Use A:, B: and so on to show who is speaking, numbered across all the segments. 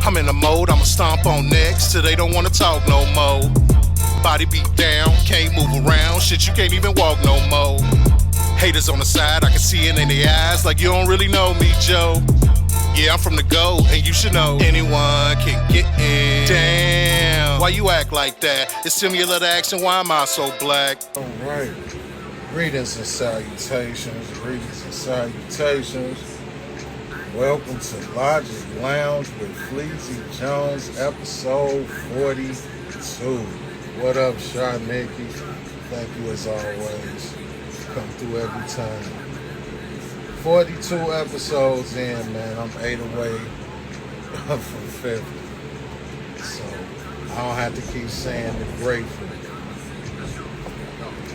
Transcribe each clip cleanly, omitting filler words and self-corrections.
A: I'm in the mode, I'ma stomp on necks till they don't wanna talk no more. Body beat down, can't move around, shit you can't even walk no more. Haters on the side, I can see it in their eyes like you don't really know me, Joe. Yeah, I'm from the go, and you should know anyone can get in. Damn, why you act like that? It's similar to action, why am I so black?
B: Alright, greetings and salutations. Welcome to Logic Lounge with Fleezy Jones, episode 42. What up, Chi-Nickiey? Thank you as always. Come through every time. 42 episodes in, man. I'm 8 away from 50. So I don't have to keep saying the grateful.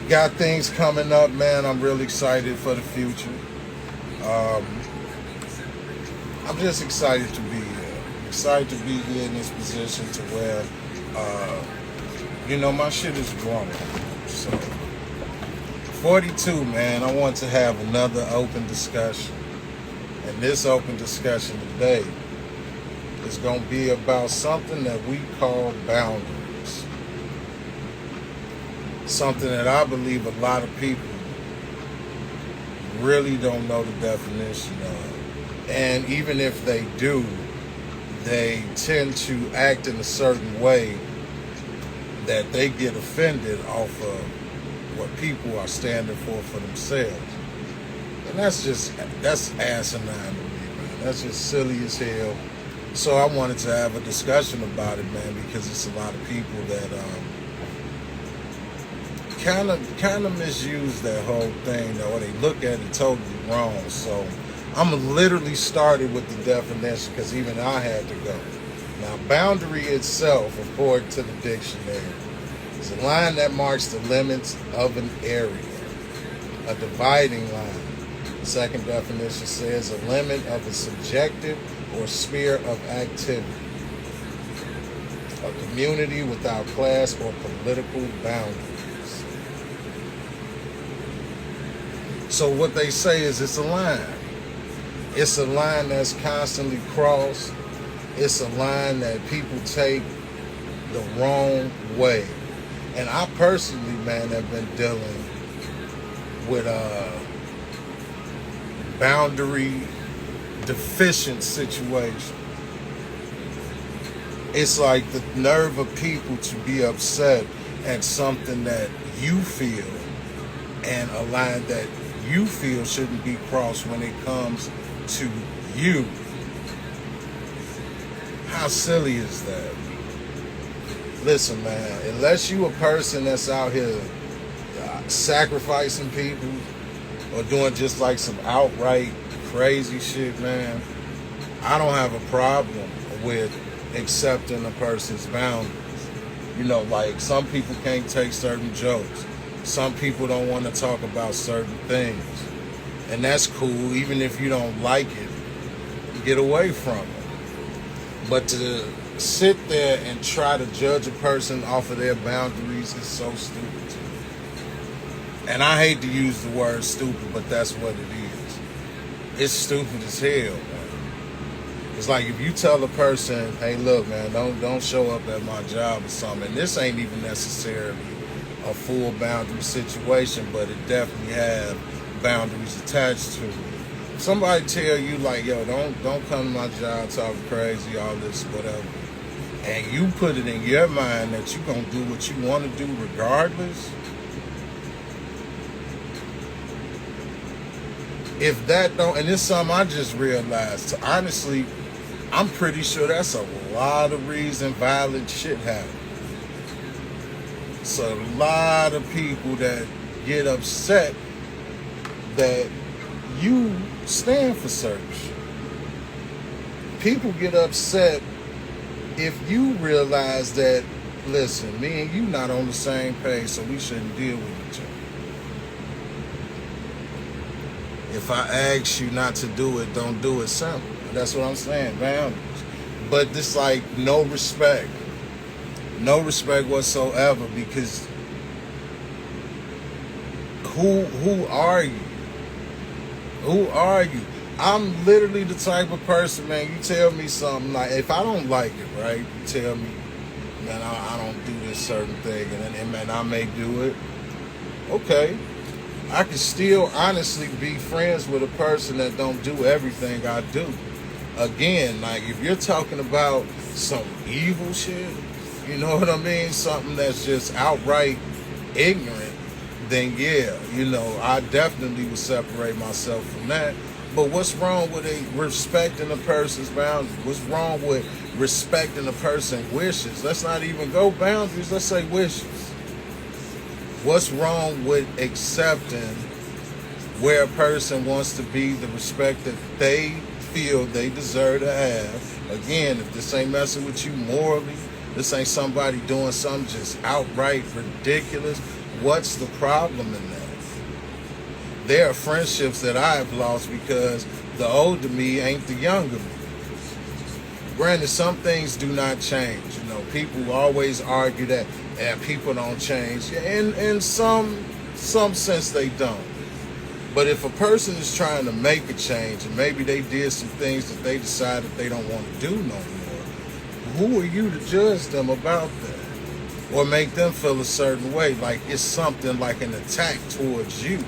B: Got things coming up, man. I'm really excited for the future. I'm just excited to be here. Excited to be here in this position to where, my shit is growing. So, 42, man, I want to have another open discussion. And this open discussion today is going to be about something that we call boundaries. Something that I believe a lot of people really don't know the definition of. And even if they do, they tend to act in a certain way that they get offended off of what people are standing for themselves. And that's asinine to me, man. That's just silly as hell. So I wanted to have a discussion about it, man, because it's a lot of people that kind of misuse that whole thing, or they look at it totally wrong. So I'm literally started with the definition because even I had to go. Now, boundary itself, according to the dictionary, is a line that marks the limits of an area, a dividing line. The second definition says a limit of a subjective or sphere of activity, a community without class or political boundaries. So what they say is it's a line. It's a line that's constantly crossed. It's a line that people take the wrong way. And I personally, man, have been dealing with boundary deficient situation. It's like the nerve of people to be upset at something that you feel and a line that you feel shouldn't be crossed when it comes to you. How silly is that? Listen, man, unless you a person that's out here sacrificing people or doing just like some outright crazy shit, man, I don't have a problem with accepting a person's boundaries. Like some people can't take certain jokes. Some people don't want to talk about certain things. And that's cool, even if you don't like it, get away from it. But to sit there and try to judge a person off of their boundaries is so stupid to me. And I hate to use the word stupid, but that's what it is. It's stupid as hell, man. It's like if you tell a person, hey, look, man, don't show up at my job or something. And this ain't even necessarily a full boundary situation, but it definitely have boundaries attached to it. Somebody tell you like, yo, don't come to my job talking crazy, all this, whatever. And you put it in your mind that you're going to do what you want to do regardless. If that don't, and it's something I just realized, honestly, I'm pretty sure that's a lot of reason violent shit happens. It's a lot of people that get upset that you stand for certain shit. People get upset if you realize that, listen, me and you not on the same page, so we shouldn't deal with each other. If I ask you not to do it, don't do it. Simple. That's what I'm saying, boundaries. But it's like no respect whatsoever, because who are you? Who are you? I'm literally the type of person, man, you tell me something, like, if I don't like it, right, you tell me, man, I don't do this certain thing, and man, I may do it. Okay. I can still honestly be friends with a person that don't do everything I do. Again, like, if you're talking about some evil shit, you know what I mean? Something that's just outright ignorant, then yeah, I definitely would separate myself from that. But what's wrong with respecting a person's boundaries? What's wrong with respecting a person's wishes? Let's not even go boundaries, let's say wishes. What's wrong with accepting where a person wants to be, the respect that they feel they deserve to have? Again, if this ain't messing with you morally, this ain't somebody doing something just outright ridiculous, what's the problem in that? There are friendships that I have lost because the older me ain't the younger me. Granted, some things do not change. People always argue that people don't change. In some sense, they don't. But if a person is trying to make a change and maybe they did some things that they decided they don't want to do no more, who are you to judge them about that? Or make them feel a certain way, like it's something like an attack towards you?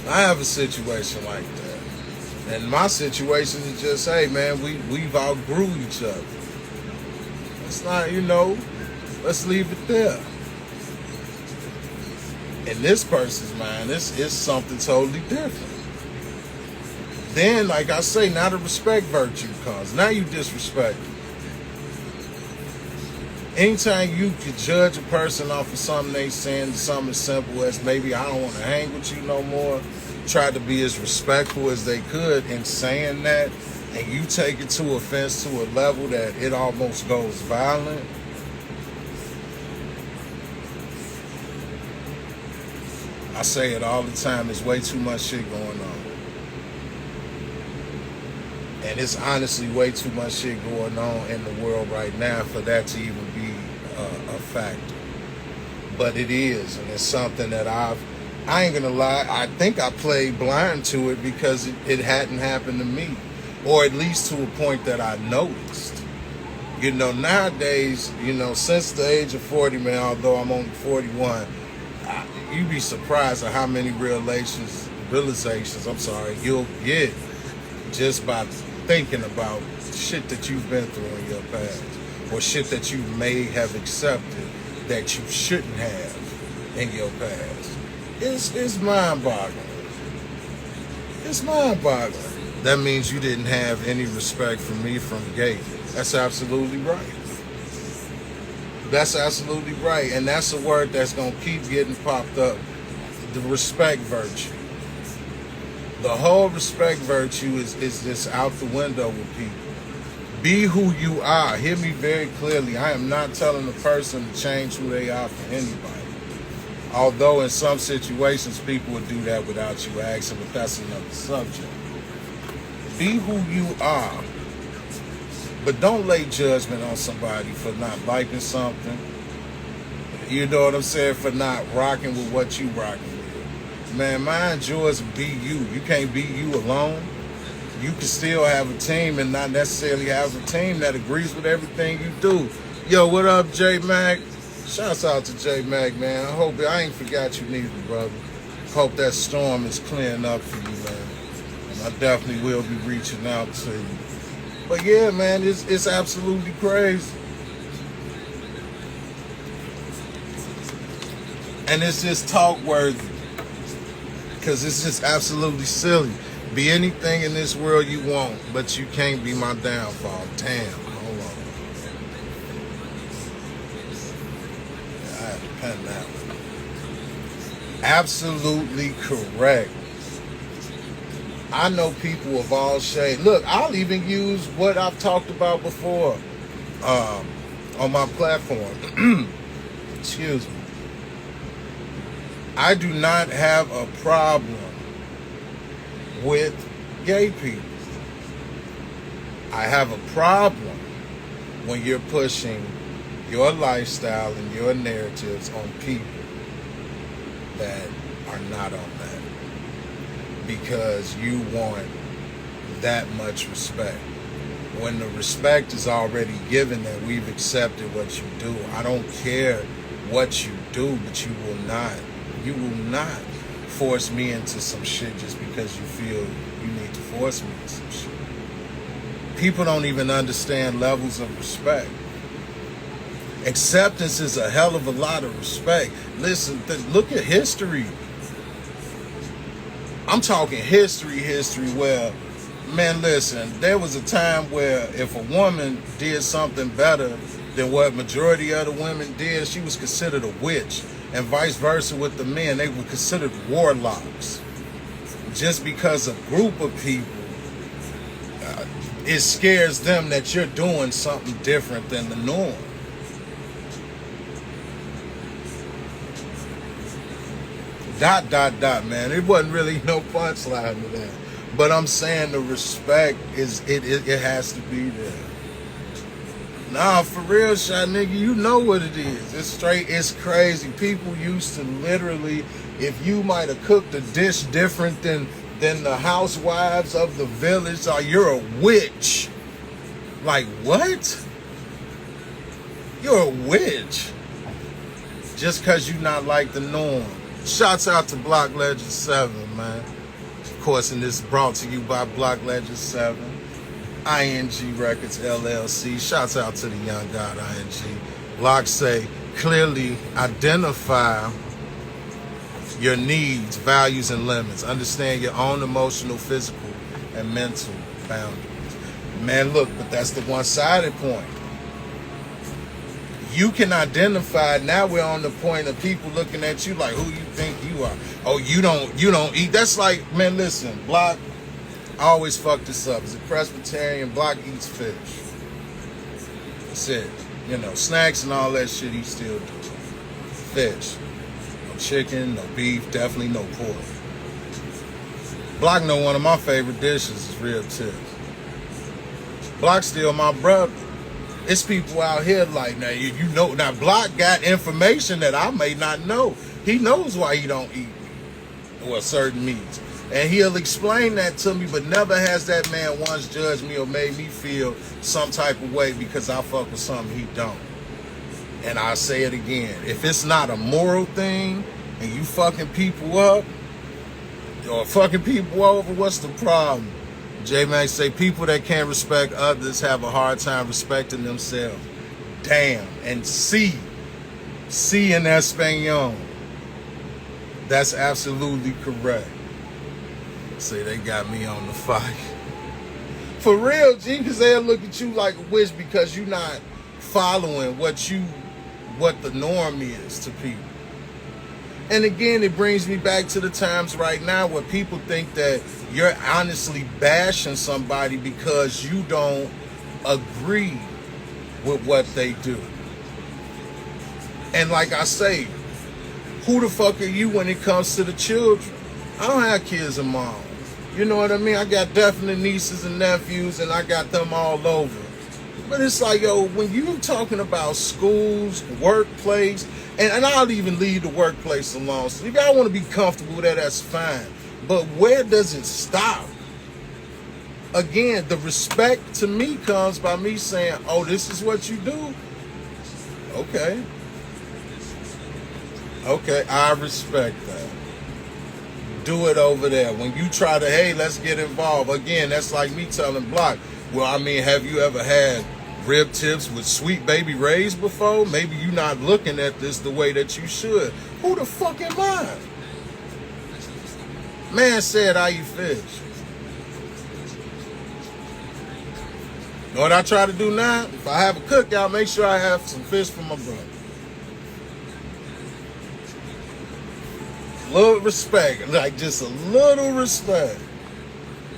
B: I have a situation like that. And my situation is just, hey man, we've outgrew each other. It's not, let's leave it there. In this person's mind, it's something totally different. Then, like I say, now the respect virtue comes. Now you disrespect them. Anytime you can judge a person off of something they saying, something as simple as maybe I don't want to hang with you no more, try to be as respectful as they could in saying that, and you take it to offense to a level that it almost goes violent, I say it all the time, there's way too much shit going on. And it's honestly way too much shit going on in the world right now for that to even be a factor. But it is, and it's something that I ain't gonna lie, I think I played blind to it because it hadn't happened to me. Or at least to a point that I noticed. Nowadays, since the age of 40, man, although I'm only 41, you'd be surprised at how many realizations you'll get just by thinking about shit that you've been through in your past, or shit that you may have accepted that you shouldn't have in your past. It's mind-boggling. It's mind-boggling. That means you didn't have any respect for me from the gate. That's absolutely right. That's absolutely right. And that's a word that's going to keep getting popped up. The respect virtue. The whole respect virtue is just out the window with people. Be who you are. Hear me very clearly. I am not telling a person to change who they are for anybody. Although in some situations people would do that without you asking, but that's another subject. Be who you are, but don't lay judgment on somebody for not liking something. You know what I'm saying? For not rocking with what you rocking with. Man, mind yours and be you. You can't be you alone. You can still have a team and not necessarily have a team that agrees with everything you do. Yo, what up, Jmac? Shouts out to Jmac, man. I hope I ain't forgot you neither, brother. Hope that storm is clearing up for you, man. I definitely will be reaching out to you. But yeah, man, it's absolutely crazy. And it's just talk worthy. Because it's just absolutely silly. Be anything in this world you want, but you can't be my downfall. Damn, hold on. Yeah, I had to pen that one. Absolutely correct. I know people of all shades. Look, I'll even use what I've talked about before on my platform. Excuse me. I do not have a problem with gay people. I have a problem when you're pushing your lifestyle and your narratives on people that are not on that. because you want that much respect. When the respect is already given, that we've accepted what you do. I don't care what you do, but you will not force me into some shit just because you feel you need to force me into some shit. People don't even understand levels of respect. Acceptance is a hell of a lot of respect. Listen, look at history. I'm talking history where, man, listen, there was a time where if a woman did something better than what majority of the women did, she was considered a witch. And vice versa with the men, they were considered warlocks. Just because a group of people, it scares them that you're doing something different than the norm. Man. It wasn't really no punchline to that. But I'm saying the respect is, it has to be there. Nah, for real, Chi-Nickiey, you know what it is. It's straight, it's crazy. People used to literally, if you might have cooked a dish different than the housewives of the village, or you're a witch. Like, what? You're a witch. Just because you're not like the norm. Shouts out to Block Legend 7, man. Of course, and this is brought to you by Block Legend 7. ING Records LLC. Shouts out to the young god ING. Block say, clearly identify your needs, values, and limits. Understand your own emotional, physical, and mental boundaries. Man, look, but that's the one-sided point. You can identify. Now we're on the point of people looking at you like, who you think you are? Oh, you don't eat. That's like, man, listen, Block, I always fuck this up. As a Presbyterian, Block eats fish. That's it. You know, snacks and all that shit he still do. Fish. No chicken, no beef, definitely no pork. Block know one of my favorite dishes is real tips. Block still my brother. It's people out here like, now you know, now Block got information that I may not know. He knows why he don't eat meat, or certain meats. And he'll explain that to me, but never has that man once judged me or made me feel some type of way because I fuck with something he don't. And I'll say it again. If it's not a moral thing and you fucking people up or fucking people over, what's the problem? Jmac say people that can't respect others have a hard time respecting themselves. Damn. And C in Espanol. That's absolutely correct. Say they got me on the fight. For real, G, because they'll look at you like a witch because you're not following what the norm is to people. And again, it brings me back to the times right now where people think that you're honestly bashing somebody because you don't agree with what they do. And like I say, who the fuck are you when it comes to the children? I don't have kids and moms. You know what I mean? I got definite nieces and nephews and I got them all over. But it's like, yo, when you talking about schools, workplace, and I'll even leave the workplace alone. So if y'all want to be comfortable with that, that's fine. But where does it stop? Again, the respect to me comes by me saying, oh, this is what you do? Okay. Okay, I respect that. Do it over there. When you try to, hey, let's get involved. Again, that's like me telling Block, well, I mean, have you ever had rib tips with Sweet Baby Ray's before? Maybe you're not looking at this the way that you should. Who the fuck am I? Man said I eat fish. Know what I try to do now? If I have a cookout, make sure I have some fish for my brother. Little respect, like just a little respect.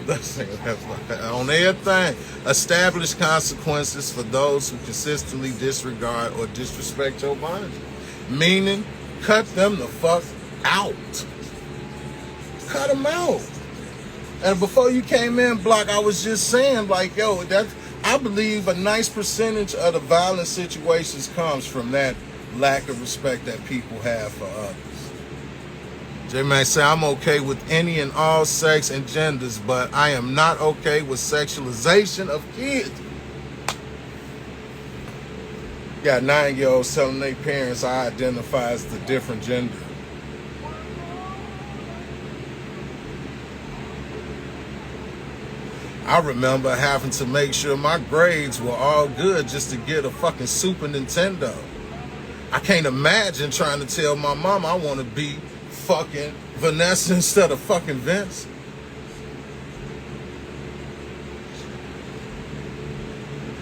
B: On everything. Establish consequences for those who consistently disregard or disrespect your boundaries. Meaning, cut them the fuck out. Cut them out. And before you came in, Block, I was just saying, like, yo, I believe a nice percentage of the violent situations comes from that lack of respect that people have for others. J-Mac say, I'm okay with any and all sex and genders, but I am not okay with sexualization of kids. Got 9-year-olds telling their parents I identify as the different gender. I remember having to make sure my grades were all good just to get a fucking Super Nintendo. I can't imagine trying to tell my mom I want to be fucking Vanessa instead of fucking Vince.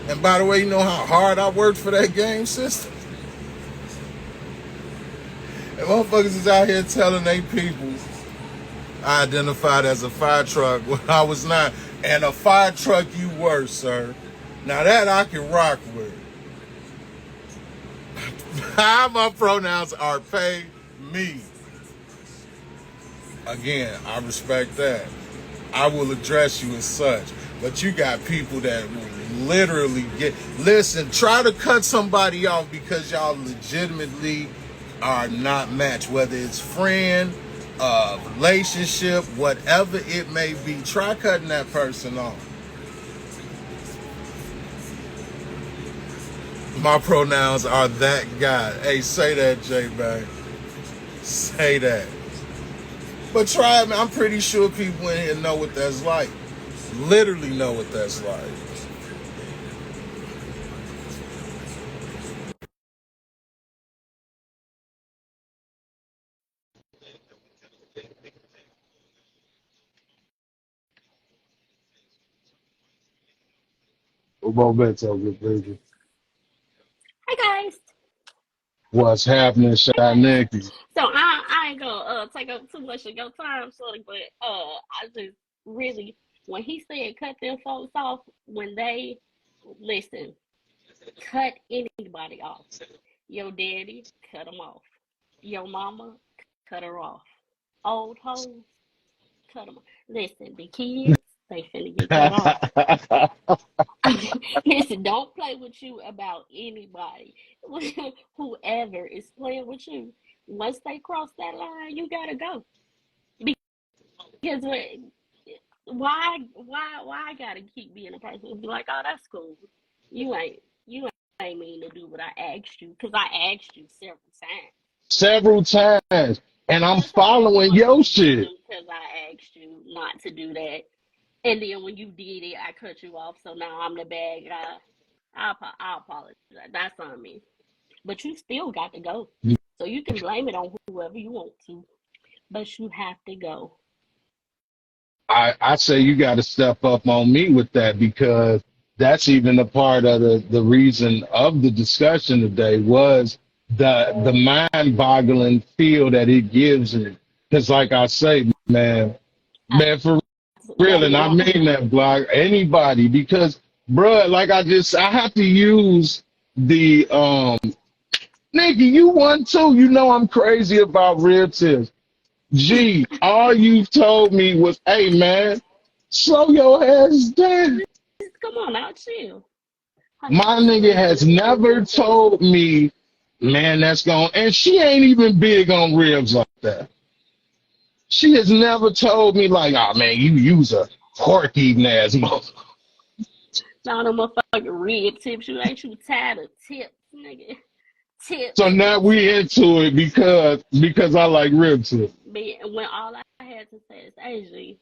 B: And by the way, you know how hard I worked for that game system? And motherfuckers is out here telling they people I identified as a fire truck when I was not. And a fire truck you were, sir. Now that I can rock with. My pronouns are pay me. Again, I respect that. I will address you as such. But you got people that will literally listen, try to cut somebody off because y'all legitimately are not matched. Whether it's friend, relationship, whatever it may be, try cutting that person off. My pronouns are that guy. Hey, say that, J-Bang. Say that. But try it, man. I'm pretty sure people in here know what that's like. Literally know what that's like.
C: Momentum, good baby.
D: Hi guys.
C: What's happening, Chi-Nickiey?
D: So I ain't gonna take up too much of your time, sorry, but I just really when he said cut them folks off when they listen, cut anybody off. Your daddy, cut them off. Your mama, cut her off. Old hoes, cut them off. Listen, the kids, they finna get cut off. Listen, don't play with you about anybody. Whoever is playing with you, once they cross that line, you gotta go. Because why I gotta keep being a person who be like, oh, that's cool. You ain't mean to do what I asked you because I asked you several times.
C: Several times, and I'm
D: That's how you
C: following
D: want to
C: your
D: be
C: shit.
D: doing because I asked you not to do that. And then when you did it, I cut you off. So now I'm the bad guy. I apologize. That's on me. But you still got to go. So you can blame it on whoever you want to. But you have to go.
C: I say you got to step up on me with that because that's even a part of the reason of the discussion today was the mind-boggling feel that it gives me. Because like I say,
D: I
C: man, for real,
D: let
C: and
D: me
C: I
D: know.
C: mean that, block anybody, because, bruh, like I have to use the nigga, you one too. You know I'm crazy about real tips. Gee, all you've told me was, hey man, slow your ass down.
D: Just come on out, chill. How you
C: My
D: doing?
C: nigga has never told me, man, that's gone. And she ain't even big on ribs like that. She has never told me like, oh man, you use a pork eating ass motherfucker.
D: Now them motherfucking rib tips. You ain't you tired of tips, nigga?
C: So
D: Tips,
C: now we
D: tips.
C: into it because I like rib tip.
D: But when all I had to say is, AJ,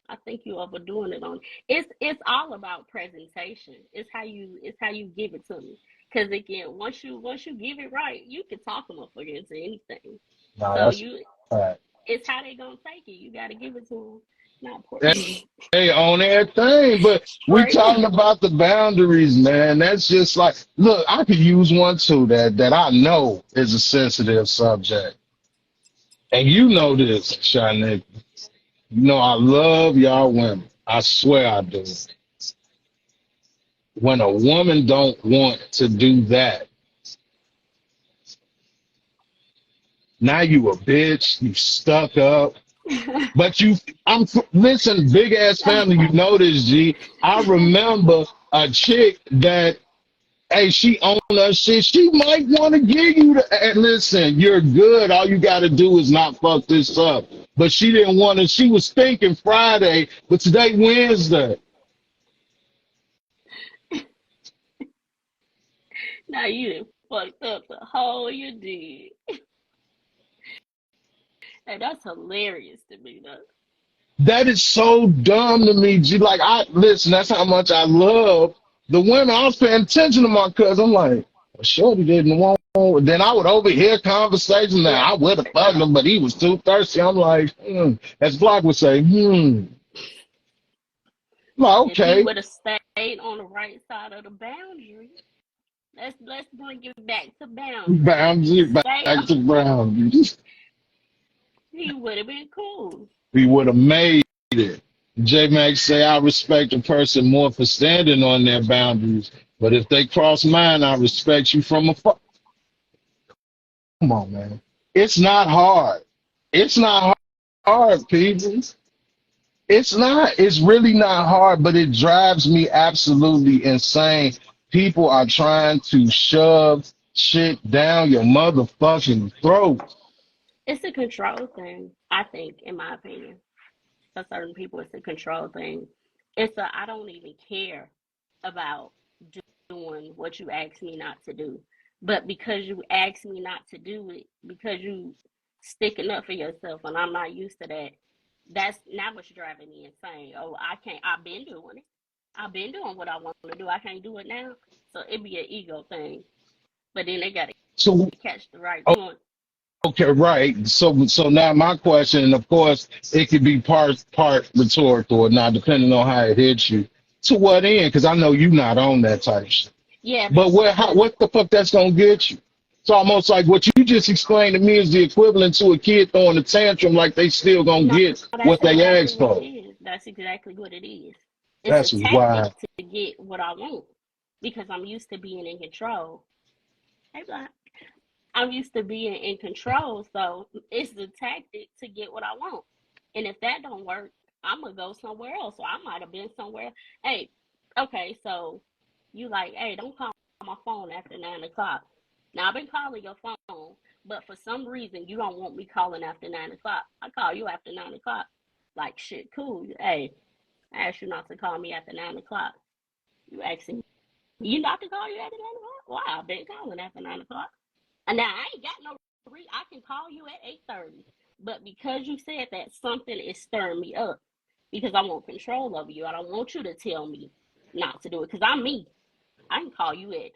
D: I think you overdoing it on. It's all about presentation. It's how you give it to me. Cause again, once you give it right, you can talk them up against anything.
C: Nah,
D: So
C: that's
D: you
C: all
D: it's how they gonna take it. You gotta give it to them. Not poor.
C: right. Hey, on everything, but we
D: Straight
C: talking
D: up.
C: about the boundaries, man. That's just like, look, I could use one too that I know is a sensitive subject, and you know this, Shanique. You know I love y'all women. I swear I do. When a woman don't want to do that, now you a bitch. You stuck up. But listen, big ass family. You know this, G. I remember a chick that Hey, she on her shit. She might want to give you the. Listen, you're good. All you got to do is not fuck this up. But she didn't want to. She was thinking Friday, but today Wednesday.
D: Now you done fucked up the whole you did. And that's hilarious to me, though.
C: That is so dumb to me. G. Like I listen. That's how much I love the women. I was paying attention to my cousin. I'm like, well, Shorty didn't want. Then I would overhear conversations. Now
D: Right.
C: I would have fucked him, but he was too thirsty. I'm like, as Block would say, Like,
D: If he
C: okay,
D: would have stayed on the right side of the boundary, let's bring it back to boundaries. If he
C: boundary
D: stayed
C: back
D: on,
C: to Brown.
D: he would have been cool.
C: We would have made it. J-Mac say I respect a person more for standing on their boundaries, but if they cross mine, I respect you from afar. Come on, man. It's not hard. It's not hard, people. It's not. It's really not hard, but it drives me absolutely insane. People are trying to shove shit down your motherfucking throat.
D: It's a control thing, I think, in my opinion. For certain people, it's a control thing. It's a I don't even care about doing what you asked me not to do. But because you asked me not to do it, because you sticking up for yourself and I'm not used to that, that's now what's driving me insane. Oh, I can't I've been doing it. I've been doing what I want to do. I can't do it now. So it'd be an ego thing. But then they gotta
C: So
D: catch the right point.
C: okay, right. So now my question, and of course it could be part rhetorical or not, depending on how it hits you. To what end? Because I know you not on that type of shit.
D: Yeah,
C: But
D: because
C: what the fuck that's gonna get you? It's almost like what you just explained to me is the equivalent to a kid throwing a tantrum like they still gonna
D: no,
C: get
D: that's
C: what they
D: exactly
C: asked
D: what it
C: for.
D: is. That's exactly what it is. It's a
C: That's
D: tactic
C: why.
D: to get what I want because I'm used to being in control. Hey, Black. I'm used to being in control, so it's the tactic to get what I want. And if that don't work, I'm gonna go somewhere else. So I might have been somewhere. Hey, okay, so you like, hey, don't call my phone after 9 o'clock. Now I've been calling your phone, but for some reason you don't want me calling after 9 o'clock. I call you after 9 o'clock. Like shit, cool. Hey, I asked you not to call me after 9 o'clock. You asking you not to call you after 9 o'clock? Why? I've been calling after 9 o'clock. And now I ain't got no I can call you at 8:30. But because you said that, something is stirring me up. Because I want control over you. I don't want you to tell me not to do it. Because I'm me. I can call you at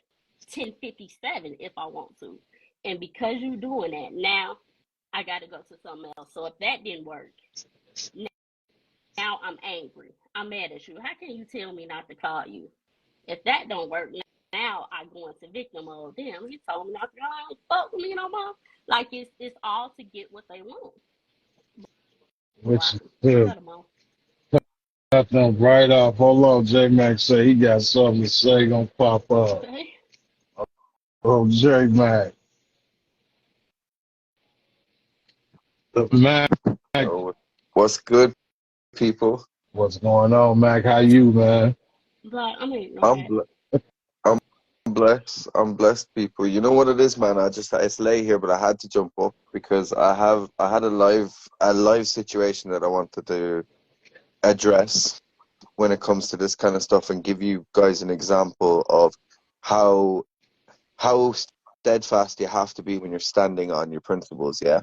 D: 10:57 if I want to. And because you're doing that, now I gotta go to something else. So if that didn't work, now I'm angry. I'm mad at you. How can you tell me not to call you? If that don't work, now I go into victim mode. Damn, he told me not to fuck with me no more. Like it's all to get what they want.
C: Which
D: Block
C: is
D: them,
C: good.
D: cut them off.
C: Cut them right off. Hold on, J Mac say he got something to say gonna pop up.
D: Okay.
C: Oh J Mac. Mac,
E: Oh, what's good, people?
C: what's going on, Mac? How you, man?
D: But I mean, no
E: I'm
D: bad.
E: bl I'm blessed. I'm blessed, people. You know what it is, man? It's late here, but I had to jump up because I had a live situation that I wanted to address when it comes to this kind of stuff and give you guys an example of how how steadfast you have to be when you're standing on your principles, yeah?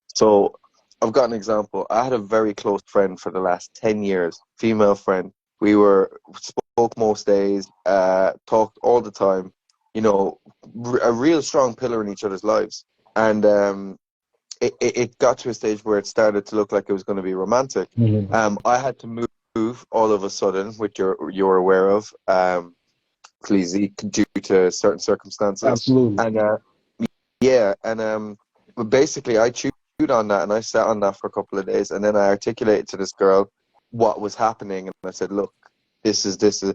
E: So I've got an example. I had a very close friend for the last 10 years, female friend. We were spoke most days, talked all the time, you know, a real strong pillar in each other's lives. And it got to a stage where it started to look like it was going to be romantic.
C: Mhm.
E: I had to move all of a sudden, which you're aware of, Cleasy, due to certain circumstances.
C: Absolutely.
E: And yeah, and but basically I chewed on that and I sat on that for a couple of days and then I articulated to this girl what was happening and I said, look, this is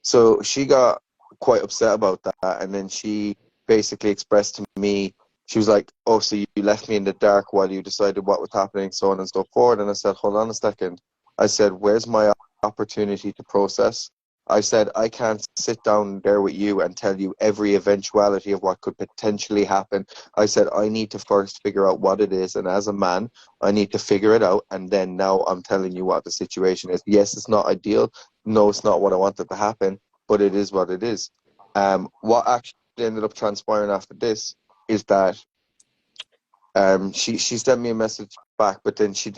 E: so she got quite upset about that and then she basically expressed to me, she was like, oh, so you left me in the dark while you decided what was happening, so on and so forth. And I said, hold on a second. I said, where's my opportunity to process? I said, I can't sit down there with you and tell you every eventuality of what could potentially happen. I said, I need to first figure out what it is. And as a man, I need to figure it out. And then now I'm telling you what the situation is. Yes, it's not ideal. No, it's not what I wanted to happen, but it is what it is. What actually ended up transpiring after this is that she sent me a message back, but then she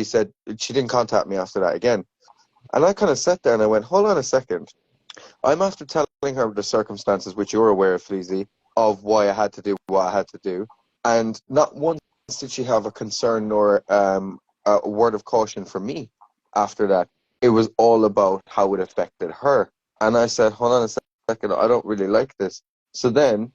E: said she didn't contact me after that again. And I kind of sat there and I went, hold on a second. I'm after telling her the circumstances, which you're aware of, Fleazy, of why I had to do what I had to do. And not once did she have a concern or a word of caution for me after that. It was all about how it affected her. And I said, hold on a second, I don't really like this. So then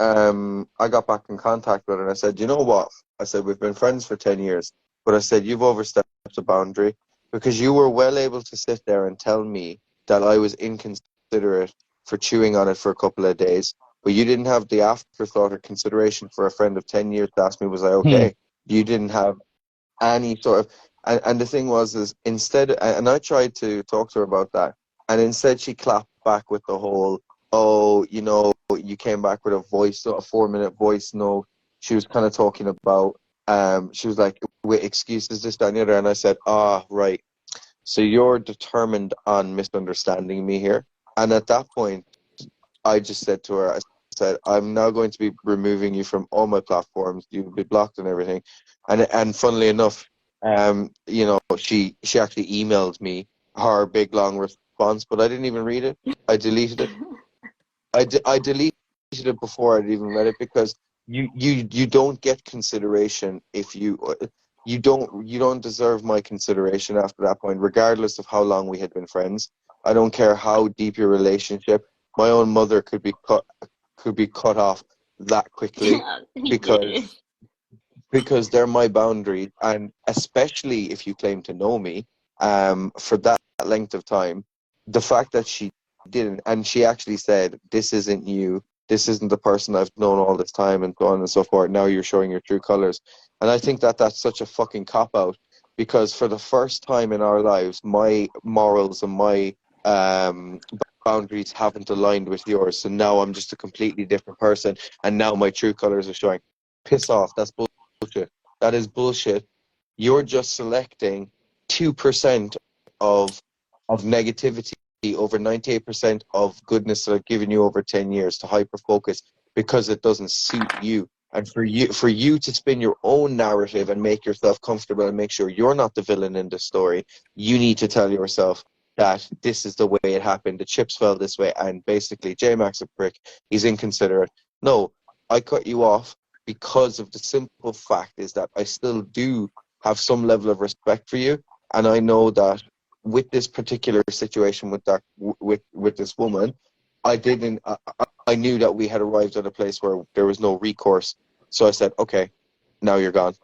E: I got back in contact with her and I said, you know what? I said, we've been friends for 10 years. But I said, you've overstepped a boundary because you were well able to sit there and tell me that I was inconsiderate for chewing on it for a couple of days. But you didn't have the afterthought or consideration for a friend of 10 years to ask me, was I okay? You didn't have any sort of, and the thing was, is instead, and I tried to talk to her about that, and instead she clapped back with the whole, oh, you know, you came back with a 4-minute voice note. She was kind of talking about, she was like, with excuses, this, that, and the other. And I said, right. So you're determined on misunderstanding me here. And at that point, I just said to her, I said, I'm now going to be removing you from all my platforms. You'll be blocked and everything. And funnily enough, you know, she actually emailed me her big long response, but I didn't even read it. I deleted it. I deleted it before I'd even read it because you don't get consideration if you don't deserve my consideration after that point, regardless of how long we had been friends. I don't care how deep your relationship. My own mother could be cut off that quickly because they're my boundaries, and especially if you claim to know me for that length of time. The fact that she didn't, and she actually said, this isn't you, this isn't the person I've known all this time, and so on and so forth. Now you're showing your true colors. And I think that that's such a fucking cop-out, because for the first time in our lives, my morals and my boundaries haven't aligned with yours. So now I'm just a completely different person, and now my true colors are showing. Piss off. That's bullshit. That is bullshit. You're just selecting 2% of negativity over 98% of goodness that I've given you over 10 years to hyper-focus because it doesn't suit you. And for you to spin your own narrative and make yourself comfortable and make sure you're not the villain in the story, you need to tell yourself that this is the way it happened. The chips fell this way, and basically J-Mac's a prick. He's inconsiderate. No, I cut you off because of the simple fact is that I still do have some level of respect for you, and I know that with this particular situation with this woman, I knew that we had arrived at a place where there was no recourse. So I said, okay, now you're gone.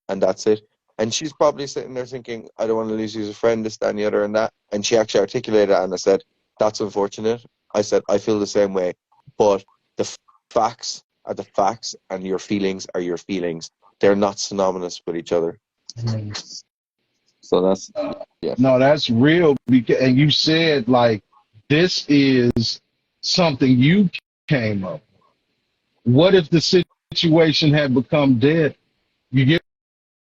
E: And that's it. And she's probably sitting there thinking, I don't want to lose you as a friend, this, that, and the other, and that. And she actually articulated that, and I said, that's unfortunate. I said, I feel the same way. But the facts are the facts, and your feelings are your feelings. They're not synonymous with each other. So that's, yeah.
C: No, that's real. And you said, like, this is something you came up with. What if the situation had become dead? You get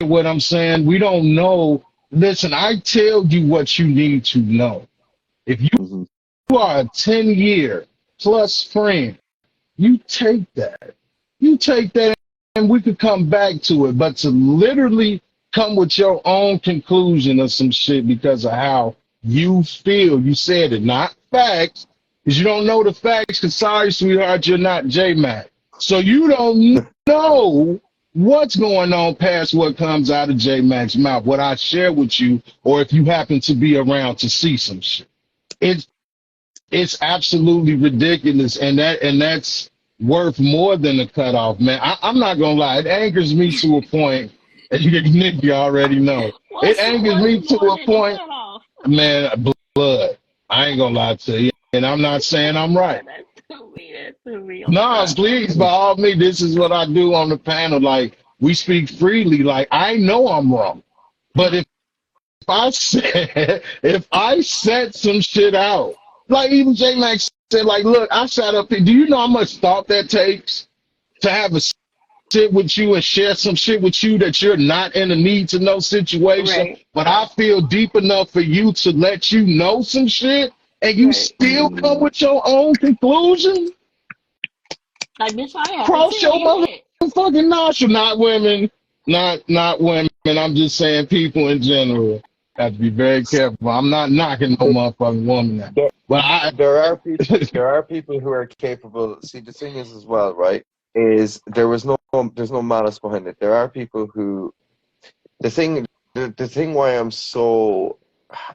C: what I'm saying? We don't know. Listen, I tell you what you need to know. If you are a 10-year plus friend, you take that. You take that, and we could come back to it. But to literally come with your own conclusion of some shit because of how you feel, you said it, not facts, because you don't know the facts, because sorry, sweetheart, you're not J-Mac. So you don't know what's going on past what comes out of J-Mac's mouth, what I share with you, or if you happen to be around to see some shit. It's absolutely ridiculous, and that's worth more than a cutoff, man. I'm not gonna lie, it angers me to a point. Nick, you already know. It angers me to a point, man. Blood. I ain't gonna lie to you, and I'm not saying I'm right. No, please, by all means, this is what I do on the panel. Like, we speak freely. Like, I know I'm wrong, but if I said, if I set some shit out, like even J-Mac said, like, look, I sat up here. Do you know how much thought that takes to have a sit with you and share some shit with you that you're not in a need to know situation,
D: Right.
C: but I feel deep enough for you to let you know some shit and you
D: Right.
C: still come with your own conclusion?
D: Like, bitch, I have to
C: Cross
D: tell
C: your
D: you that.
C: motherfucking nostril. Not women, not women. I'm just saying people in general have to be very careful. I'm not knocking no motherfucking woman out.
E: There,
C: But I
E: there are people who are capable. See, the thing is as well, right? Is there's no malice behind it. There are people who the thing the thing why I'm so,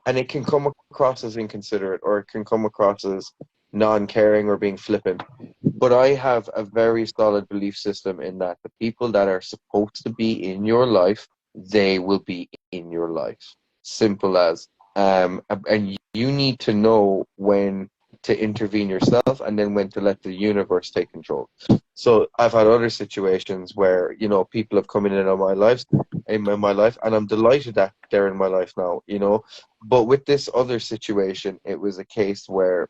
E: and it can come across as inconsiderate or it can come across as non-caring or being flippant, but I have a very solid belief system in that the people that are supposed to be in your life, they will be in your life. Simple as. And you need to know when to intervene yourself and then when to let the universe take control. So I've had other situations where, people have come in my life, and I'm delighted that they're in my life now, But with this other situation, it was a case where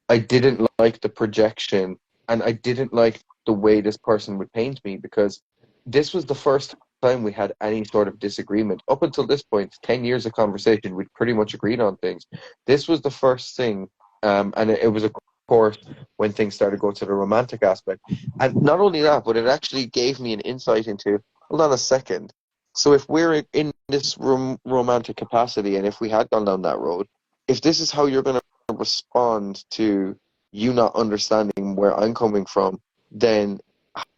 E: I didn't like the projection and I didn't like the way this person would paint me, because this was the first time we had any sort of disagreement. Up until this point, 10 years of conversation, we'd pretty much agreed on things. This was the first thing, and it was, of course, when things started to go to the romantic aspect. And not only that, but it actually gave me an insight into, hold on a second. So if we're in this romantic capacity, and if we had gone down that road, if this is how you're going to respond to you not understanding where I'm coming from, then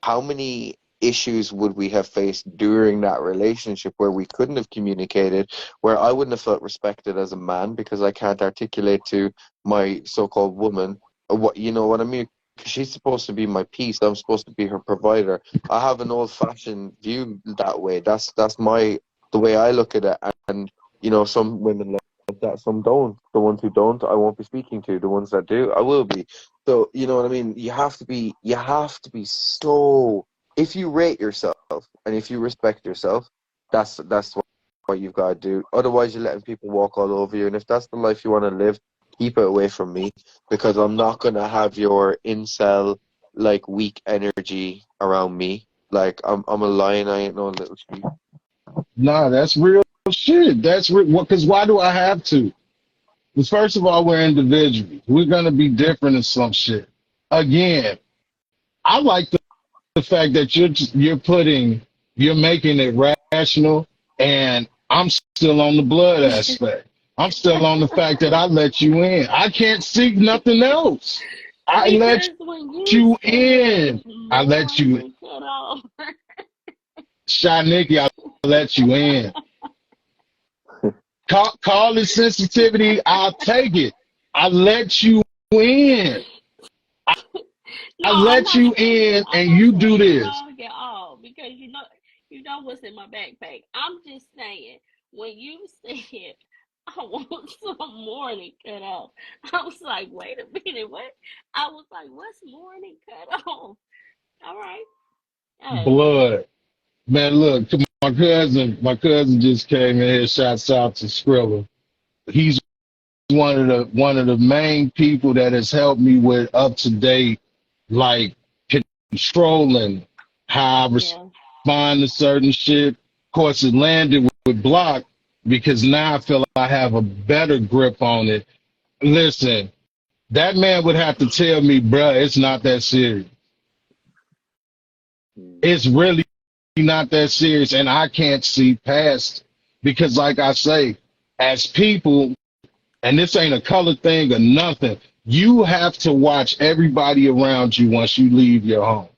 E: how many issues would we have faced during that relationship where we couldn't have communicated, where I wouldn't have felt respected as a man because I can't articulate to my so-called woman what I mean? 'Cause she's supposed to be my peace. I'm supposed to be her provider. I have an old-fashioned view that way. That's the way I look at it. And some women like that, some don't. The ones who don't, I won't be speaking to. The ones that do, I will be. So you know what I mean? You have to be so, if you rate yourself and if you respect yourself, that's what you've got to do. Otherwise you're letting people walk all over you. And if that's the life you want to live, keep it away from me, because I'm not gonna have your incel like weak energy around me. Like I'm a lion, I ain't no little sheep.
C: nah, that's real shit. That's real. Because why do I have to? Because first of all, we're individuals. We're gonna be different in some shit. Again, I like the fact that you're making it rational, and I'm still on the blood aspect. I'm still on the fact that I let you in. I can't seek nothing else. I let
D: Because when you
C: you
D: said
C: in. I let you,
D: morning cut off,
C: Chi-Nickiey, I let you in. Call it sensitivity. I'll take it. I let you in. I
D: no,
C: let you in,
D: I'm
C: and
D: not
C: you
D: saying
C: do
D: you
C: this.
D: wrong at all, because you know what's in my backpack. I'm just saying, when you said I want some morning cut off, I was like, wait a minute, what? I was like, what's morning cut off? All right, hey,
C: Blood. Man, look, my cousin just came in here, shouts out to Skrilla. He's one of the main people that has helped me with up to date, like controlling how I
D: yeah,
C: respond to certain shit. Of course, it landed with Block because now I feel like I have a better grip on it. Listen, that man would have to tell me, bruh, it's not that serious. It's really not that serious, and I can't see past it. Because, like I say, as people, and this ain't a color thing or nothing, you have to watch everybody around you once you leave your home.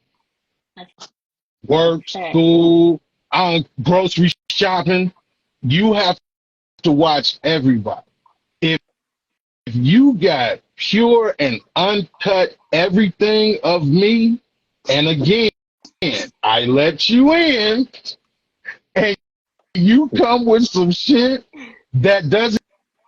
D: that's
C: Work,
D: fact.
C: school, grocery shopping. You have to watch everybody. If you got pure and uncut everything of me, and again, I let you in, and you come with some shit that doesn't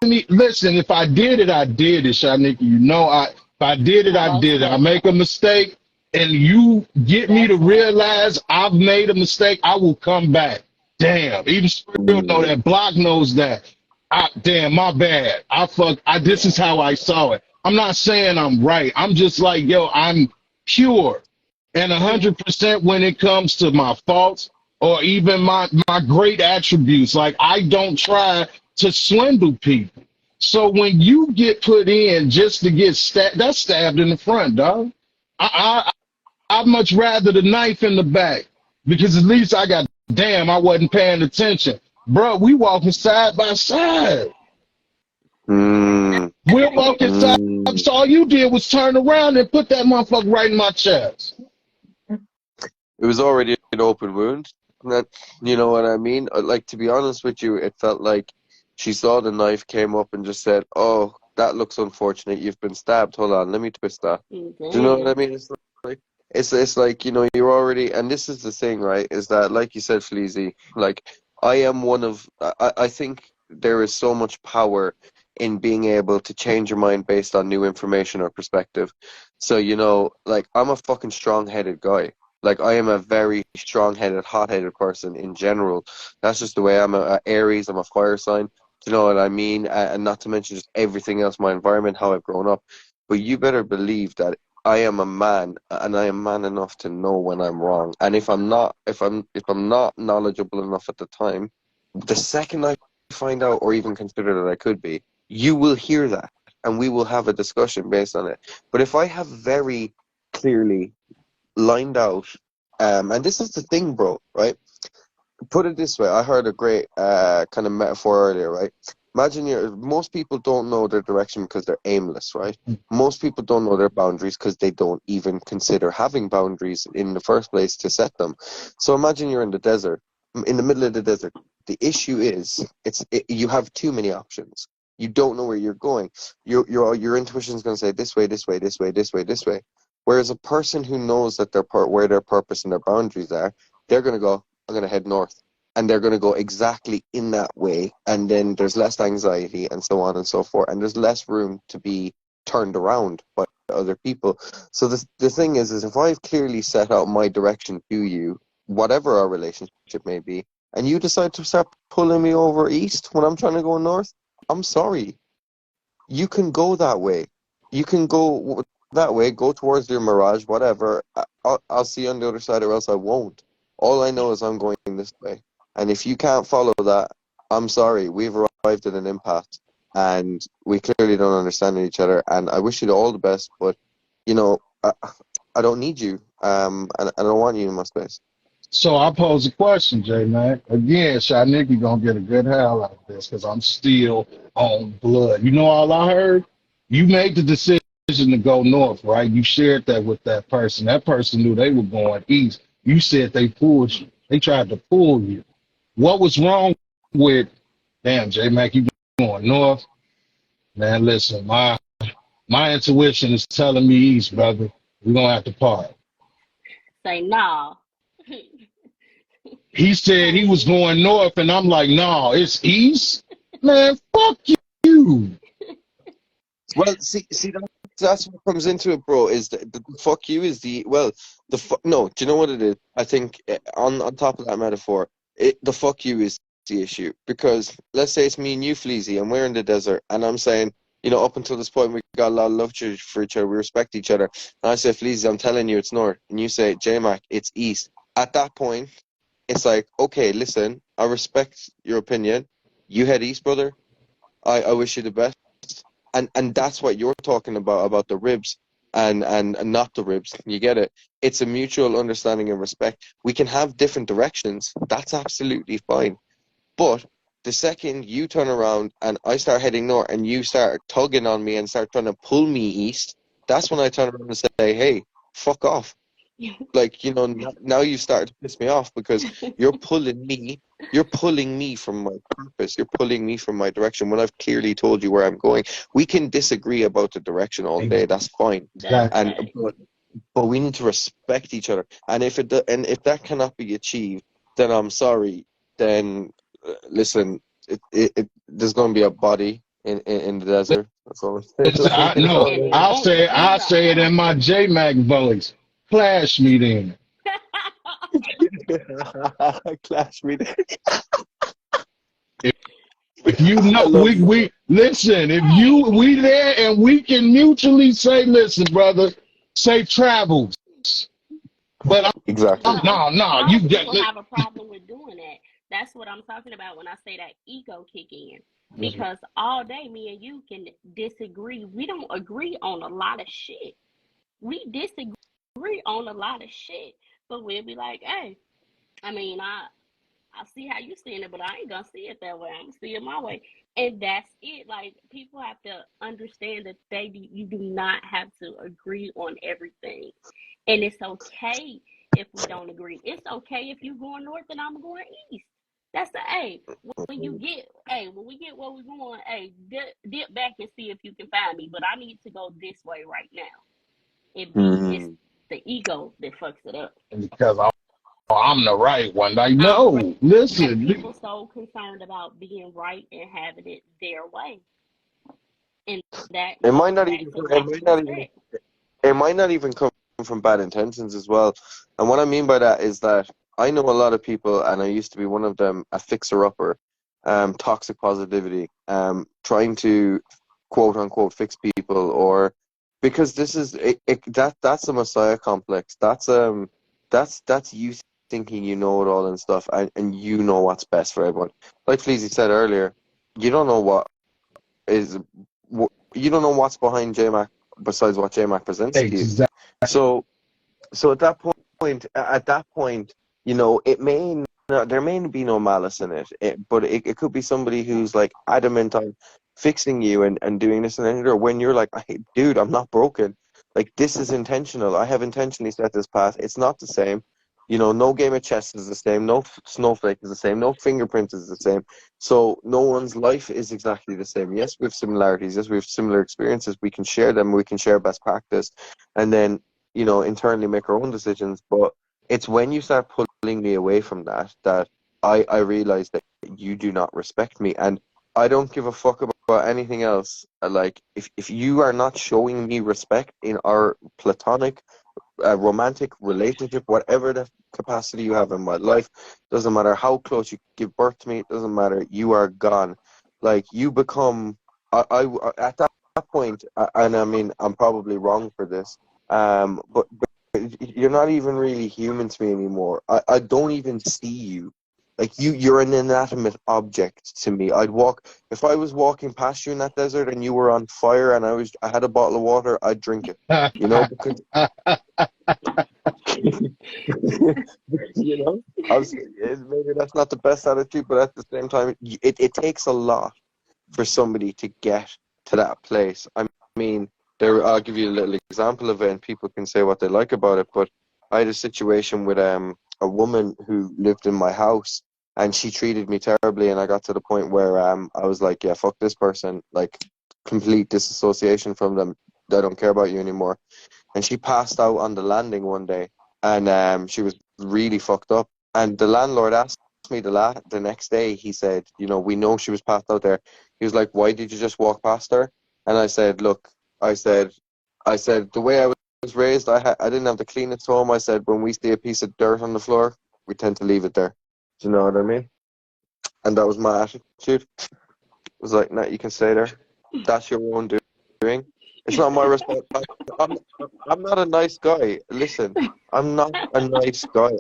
C: need. Listen, if I did it, I did it, Shanika. If I did it,
D: No,
C: I
D: most
C: did it. I make a
D: definitely.
C: mistake, and you get me to
D: That's fact.
C: realize I've made a mistake, I will come back. Damn, even Skrill know
E: Mm.
C: that. Block knows that. Damn, my bad. This is how I saw it. I'm not saying I'm right. I'm just like, yo, I'm pure and
D: Yeah.
C: 100% when it comes to my faults or even my great attributes. Like I don't try to swindle people. So when you get put in just to get stabbed, that's stabbed in the front, dog. I I'd much rather the knife in the back because at least I got, damn, I wasn't paying attention. Bro, we walking side by side.
E: Mm,
C: We're walking side.
E: mm.
C: So all you did was turn around and put that motherfucker right in my chest.
E: It was already an open wound. That, you know what I mean? Like, to be honest with you, it felt like she saw the knife, came up and just said, "Oh, that looks unfortunate. You've been stabbed. Hold on, let me twist that." Do you know what I
D: Damn.
E: mean? Like, it's like, you know, you're already, and this is the thing, right? Is that, like you said, Fleazy, like, I am one of, I think there is so much power in being able to change your mind based on new information or perspective. So, you know, like, I'm a fucking strong-headed guy. Like, I am a very strong-headed, hot-headed person in general. That's just the way I'm a Aries. I'm a fire sign. Do you know what I mean? And not to mention just everything else, my environment, how I've grown up. But you better believe that I am a man, and I am man enough to know when I'm wrong. And if I'm not knowledgeable enough at the time, the second I find out or even consider that I could be, you will hear that, and we will have a discussion based on it. But if I have very clearly lined out, and this is the thing, bro, right? Put it this way, I heard a great kind of metaphor earlier, right? Imagine most people don't know their direction because they're aimless, right? Most people don't know their boundaries because they don't even consider having boundaries in the first place to set them. So imagine you're in the desert, in the middle of the desert. The issue is, you have too many options. You don't know where you're going. Your intuition is going to say this way, this way, this way, this way, this way. Whereas a person who knows that where their purpose and their boundaries are, they're going to go, I'm going to head north. And they're going to go exactly in that way. And then there's less anxiety and so on and so forth. And there's less room to be turned around by other people. So the thing is if I've clearly set out my direction to you, whatever our relationship may be, and you decide to start pulling me over east when I'm trying to go north, I'm sorry. You can go that way. You can go that way, go towards your mirage, whatever. I'll see you on the other side or else I won't. All I know is I'm going this way. And if you can't follow that, I'm sorry. We've arrived at an impasse and we clearly don't understand each other. And I wish you all the best, but, you know, I don't need you. And I don't want you in my space.
C: So I pose a question, J-Mac. Again, Chi-Nickiey gonna get a good hell out of this because I'm still on blood. You know all I heard? You made the decision to go north, right? You shared that with that person. That person knew they were going east. You said they pulled you. They tried to pull you. What was wrong with, damn, J-Mac, you going north? Man, listen, my intuition is telling me east, brother. We're gonna have to part.
D: Say no.
C: He said he was going north, and I'm like, no, it's east. Man, fuck you.
E: Well, see, that's what comes into it, bro. Is the fuck you is no. Do you know what it is? I think on top of that metaphor, the fuck you is the issue because let's say it's me and you, Fleazy, and we're in the desert, and I'm saying, you know, up until this point we got a lot of love for each other, we respect each other, and I say, Fleazy, I'm telling you it's north, and you say, J-Mac, it's east. At that point, it's like, okay, listen, I respect your opinion. You head east, brother. I wish you the best. And that's what you're talking about the ribs and not the ribs. You get it? It's a mutual understanding and respect. We can have different directions. That's absolutely fine. But the second you turn around and I start heading north and you start tugging on me and start trying to pull me east, that's when I turn around and say, hey, fuck off. Like, you know, now you start to piss me off because you're pulling me from my purpose. You're pulling me from my direction when I've clearly told you where I'm going. We can disagree about the direction all day. That's fine.
D: That's
C: Exactly.
D: right.
E: But we need to respect each other. And if if that cannot be achieved, then I'm sorry. Then listen, there's going to be a body in the desert. That's all I'm saying. Like, you
C: No,
E: know
D: And it
C: I'll
D: won't
C: say
D: be
C: I'll say it in
D: long.
C: my J-Mac voice. Flash me then.
E: Clash me.
C: If you
E: I
C: know,
E: love you.
C: we listen. If
D: Hey,
C: we there and we can mutually say, listen, brother, say travels. But
E: Exactly.
C: no,
D: all
C: you get
D: people have a problem with doing that. That's what I'm talking about when I say that ego kick in. Because all day, me and you can disagree. We don't agree on a lot of shit. We disagree on a lot of shit, but we'll be like, hey, I mean, I see how you seeing it, but I ain't gonna see it that way. I'm gonna see it my way, and that's it. Like people have to understand that you do not have to agree on everything, and it's okay if we don't agree. It's okay if you going north and I'm going east. That's the A. When you get when we get where we going, dip back and see if you can find me. But I need to go this way right now. It's
E: Mm.
D: the ego that fucks it up.
C: because I'm the right one. Like,
D: I'm the right.
C: no,
D: And
C: listen.
D: people so concerned about being right and having it their way, and that
E: It might
D: goes
E: not
D: back
E: even.
D: to
E: It
D: lack of
E: might not even.
D: respect.
E: It might not even come from bad intentions as well. And what I mean by that is that I know a lot of people, and I used to be one of them, a fixer-upper, toxic positivity, trying to quote unquote fix people, or because this is that's a messiah complex. That's you thinking you know it all and stuff, and you know what's best for everyone. Like Fleazy said earlier, you don't know what is you don't know what's behind JMac besides what JMac presents to you.
C: Exactly.
E: So so at that point, you know, there may be no malice in it, but it could be somebody who's like adamant on fixing you and doing this and that, or when you're like, hey, dude, I'm not broken. Like this is intentional. I have intentionally set this path. It's not the same. You know, no game of chess is the same. No snowflake is the same. No fingerprint is the same. So no one's life is exactly the same. Yes, we have similarities. Yes, we have similar experiences. We can share them. We can share best practice, and then you know internally make our own decisions. But it's when you start pulling me away from that I realize that you do not respect me, and I don't give a fuck about anything else. Like if you are not showing me respect in our platonic romantic relationship, whatever the capacity you have in my life, doesn't matter how close you give birth to me, it doesn't matter, you are gone. Like you become at that point, and I mean I'm probably wrong for this, but you're not even really human to me anymore. I don't even see you. Like you're an inanimate object to me. If I was walking past you in that desert and you were on fire and I had a bottle of water, I'd drink it. You know, because you know, maybe that's not the best attitude, but at the same time, it takes a lot for somebody to get to that place. I mean, I'll give you a little example of it, and people can say what they like about it. But I had a situation with a woman who lived in my house, and she treated me terribly, and I got to the point where I was like, yeah, fuck this person, like complete disassociation from them. I don't care about you anymore. And she passed out on the landing one day, and she was really fucked up. And the landlord asked me the next day. He said, you know, we know she was passed out there. He was like, why did you just walk past her? And I said, look, I said, the way I was raised, I didn't have the cleanest home. I said, when we see a piece of dirt on the floor, we tend to leave it there. Do you know what I mean? And that was my attitude. It was like, no, you can stay there. That's your own doing. It's not my responsibility. I'm, I'm not a nice guy. Listen, I'm not a nice guy.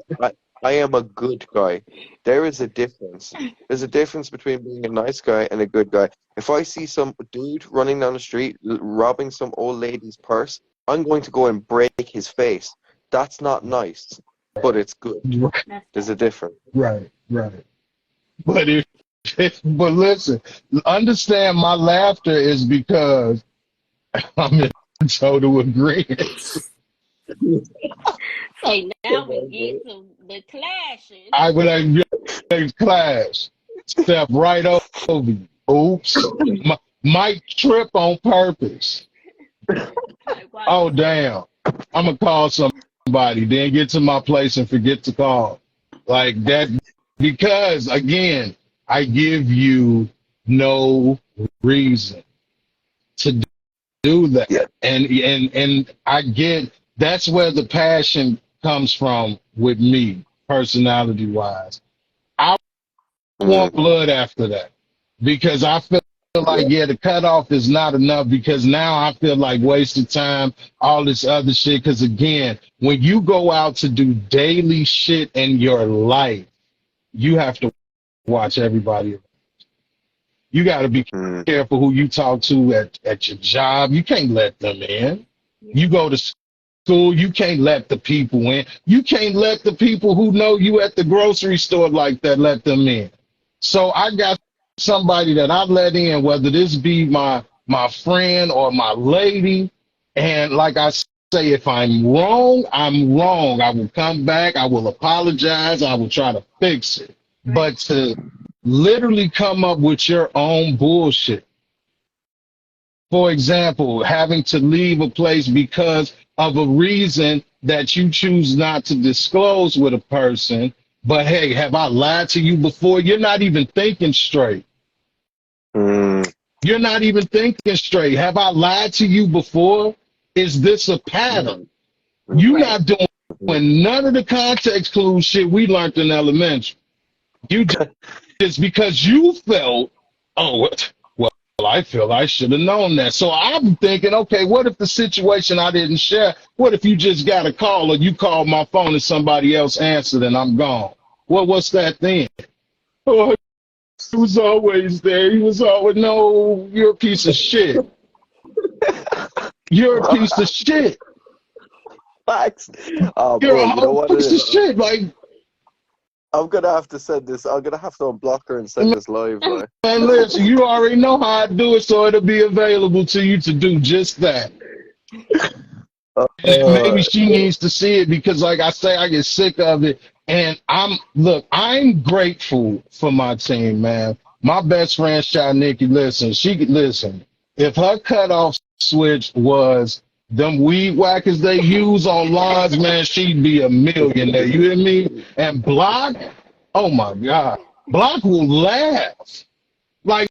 E: I am a good guy. There is a difference. There's a difference between being a nice guy and a good guy. If I see some dude running down the street robbing some old lady's purse, I'm going to go and break his face. That's not nice, but it's good.
D: That's
E: There's a
D: that.
E: difference.
C: Right. But but listen, understand my laughter is because I'm in total agreement.
D: Say now we get to the clashing.
C: I would have next class step right over you. Oops, might trip on purpose.
D: Like why you
C: Oh
D: say
C: damn, I'm gonna call somebody, then get to my place and forget to call. Like that, because again, I give you no reason to do that.
E: Yeah.
C: And I get that's where the passion comes from with me, personality wise. I want
E: Mm.
C: blood after that. because I feel like, yeah, the cutoff is not enough because now I feel like wasted time, all this other shit. Because again, when you go out to do daily shit in your life, you have to watch everybody. You got to be
E: Mm.
C: careful who you talk to at your job. You can't let them in.
D: Yeah.
C: You go to school, you can't let the people in. You can't let the people who know you at the grocery store like that let them in. So I got somebody that I let in, whether this be my friend or my lady. And like I say, if I'm wrong, I'm wrong. I will come back. I will apologize. I will try to fix it.
D: Right.
C: But to literally come up with your own bullshit. For example, having to leave a place because of a reason that you choose not to disclose with a person. But hey, have I lied to you before? You're not even thinking straight.
E: Mm.
C: You're not even thinking straight. Have I lied to you before? Is this a pattern? You're
E: Mm.
D: Right.
C: not doing none of the context clues shit we learned in elementary. You just because you felt, oh, well, I feel I should have known that. So I'm thinking, okay, what if the situation I didn't share? What if you just got a call or you called my phone and somebody else answered and I'm gone? Well, what's that then? Oh, he was always there. He was always, no, you're a piece of shit. You're a piece of shit.
E: Facts. Oh,
C: You're
E: bro,
C: a
E: you know
C: whole
E: what it
C: piece of
E: is?
C: shit. Like,
E: I'm gonna have to send this. I'm gonna have to unblock her and send this live, right?
C: man, listen, you already know how I do it, so it'll be available to you to do just that. And then maybe
E: Uh,
C: she needs to see it because, like I say, I get sick of it. And I'm grateful for my team, man. My best friend, Chi-Nickiey, listen. If her cutoff switch was them weed whackers they use on lawns, man, she'd be a millionaire. You hear me? And Block, oh my God, Block will last. Like,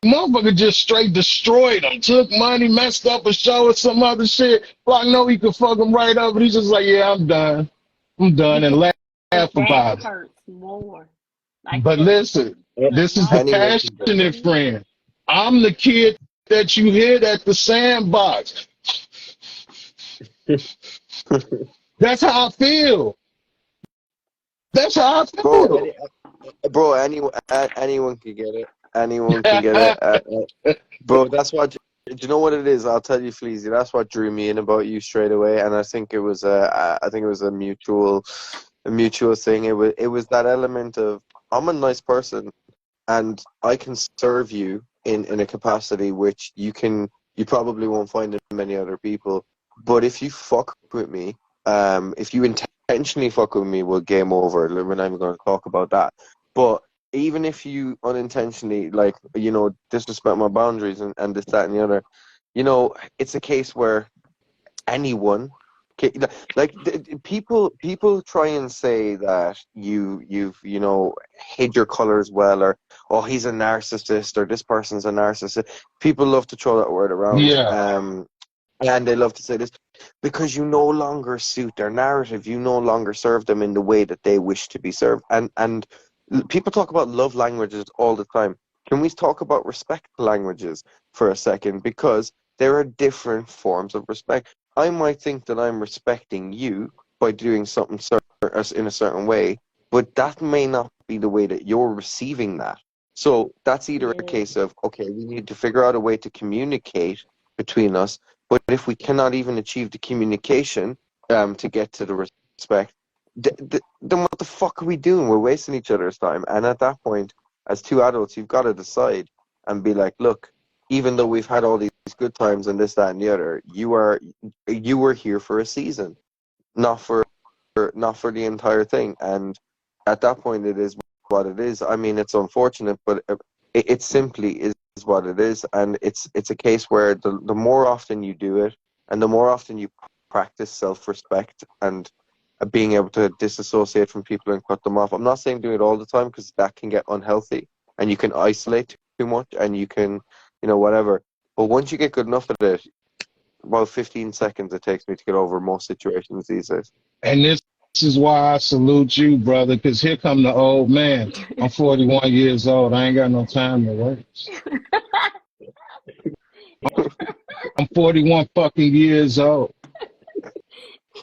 C: motherfucker just straight destroyed him. Took money, messed up a show or some other shit. Well, I know he could fuck him right up, but he's just like, yeah, I'm done. I'm done, and laugh
D: That
C: about it.
D: hurts more. Like
C: But
D: the
C: listen,
D: the
C: this is the
E: anyone
D: losses.
E: can get
C: passionate
D: Mhm.
C: friend. I'm the kid that you hit at the sandbox.
E: it.
C: That's how I feel. That's how I
E: Bro,
C: feel.
E: bro, anyone can get it. Anyone can get it. Bro, that's what. Do you know what it is? I'll tell you, Fleazy. That's what drew me in about you straight away, and I think it was a mutual thing. It was that element of I'm a nice person, and I can serve you in a capacity which you probably won't find in many other people. But if you fuck with me, if you intentionally fuck with me, well, game over. We're not even going to talk about that. But even if you unintentionally, like, disrespect my boundaries and this, that, and the other, it's a case where anyone people try and say that you've hid your colors well, or oh, he's a narcissist, or this person's a narcissist. People love to throw that word around,
C: Yeah.
E: and they love to say this because you no longer suit their narrative. You no longer serve them in the way that they wish to be served. And people talk about love languages all the time. Can we talk about respect languages for a second? Because there are different forms of respect. I might think that I'm respecting you by doing something in a certain way, but that may not be the way that you're receiving that. So that's either a
D: Yeah.
E: case of, okay, we need to figure out a way to communicate between us, but if we cannot even achieve the communication to get to the respect, then what the fuck are we doing? We're wasting each other's time. And at that point, as two adults, you've got to decide and be like, look, even though we've had all these good times and this, that, and the other, you were here for a season, not for the entire thing. And at that point, it is what it is. I mean, it's unfortunate, but it simply is what it is. And it's a case where the more often you do it, and the more often you practice self-respect and being able to disassociate from people and cut them off. I'm not saying do it all the time because that can get unhealthy and you can isolate too much and you can, whatever. But once you get good enough at it, about 15 seconds it takes me to get over most situations these days.
C: And this is why I salute you, brother, because here come the old man. I'm 41 years old. I ain't got no time to waste. I'm 41 fucking years old.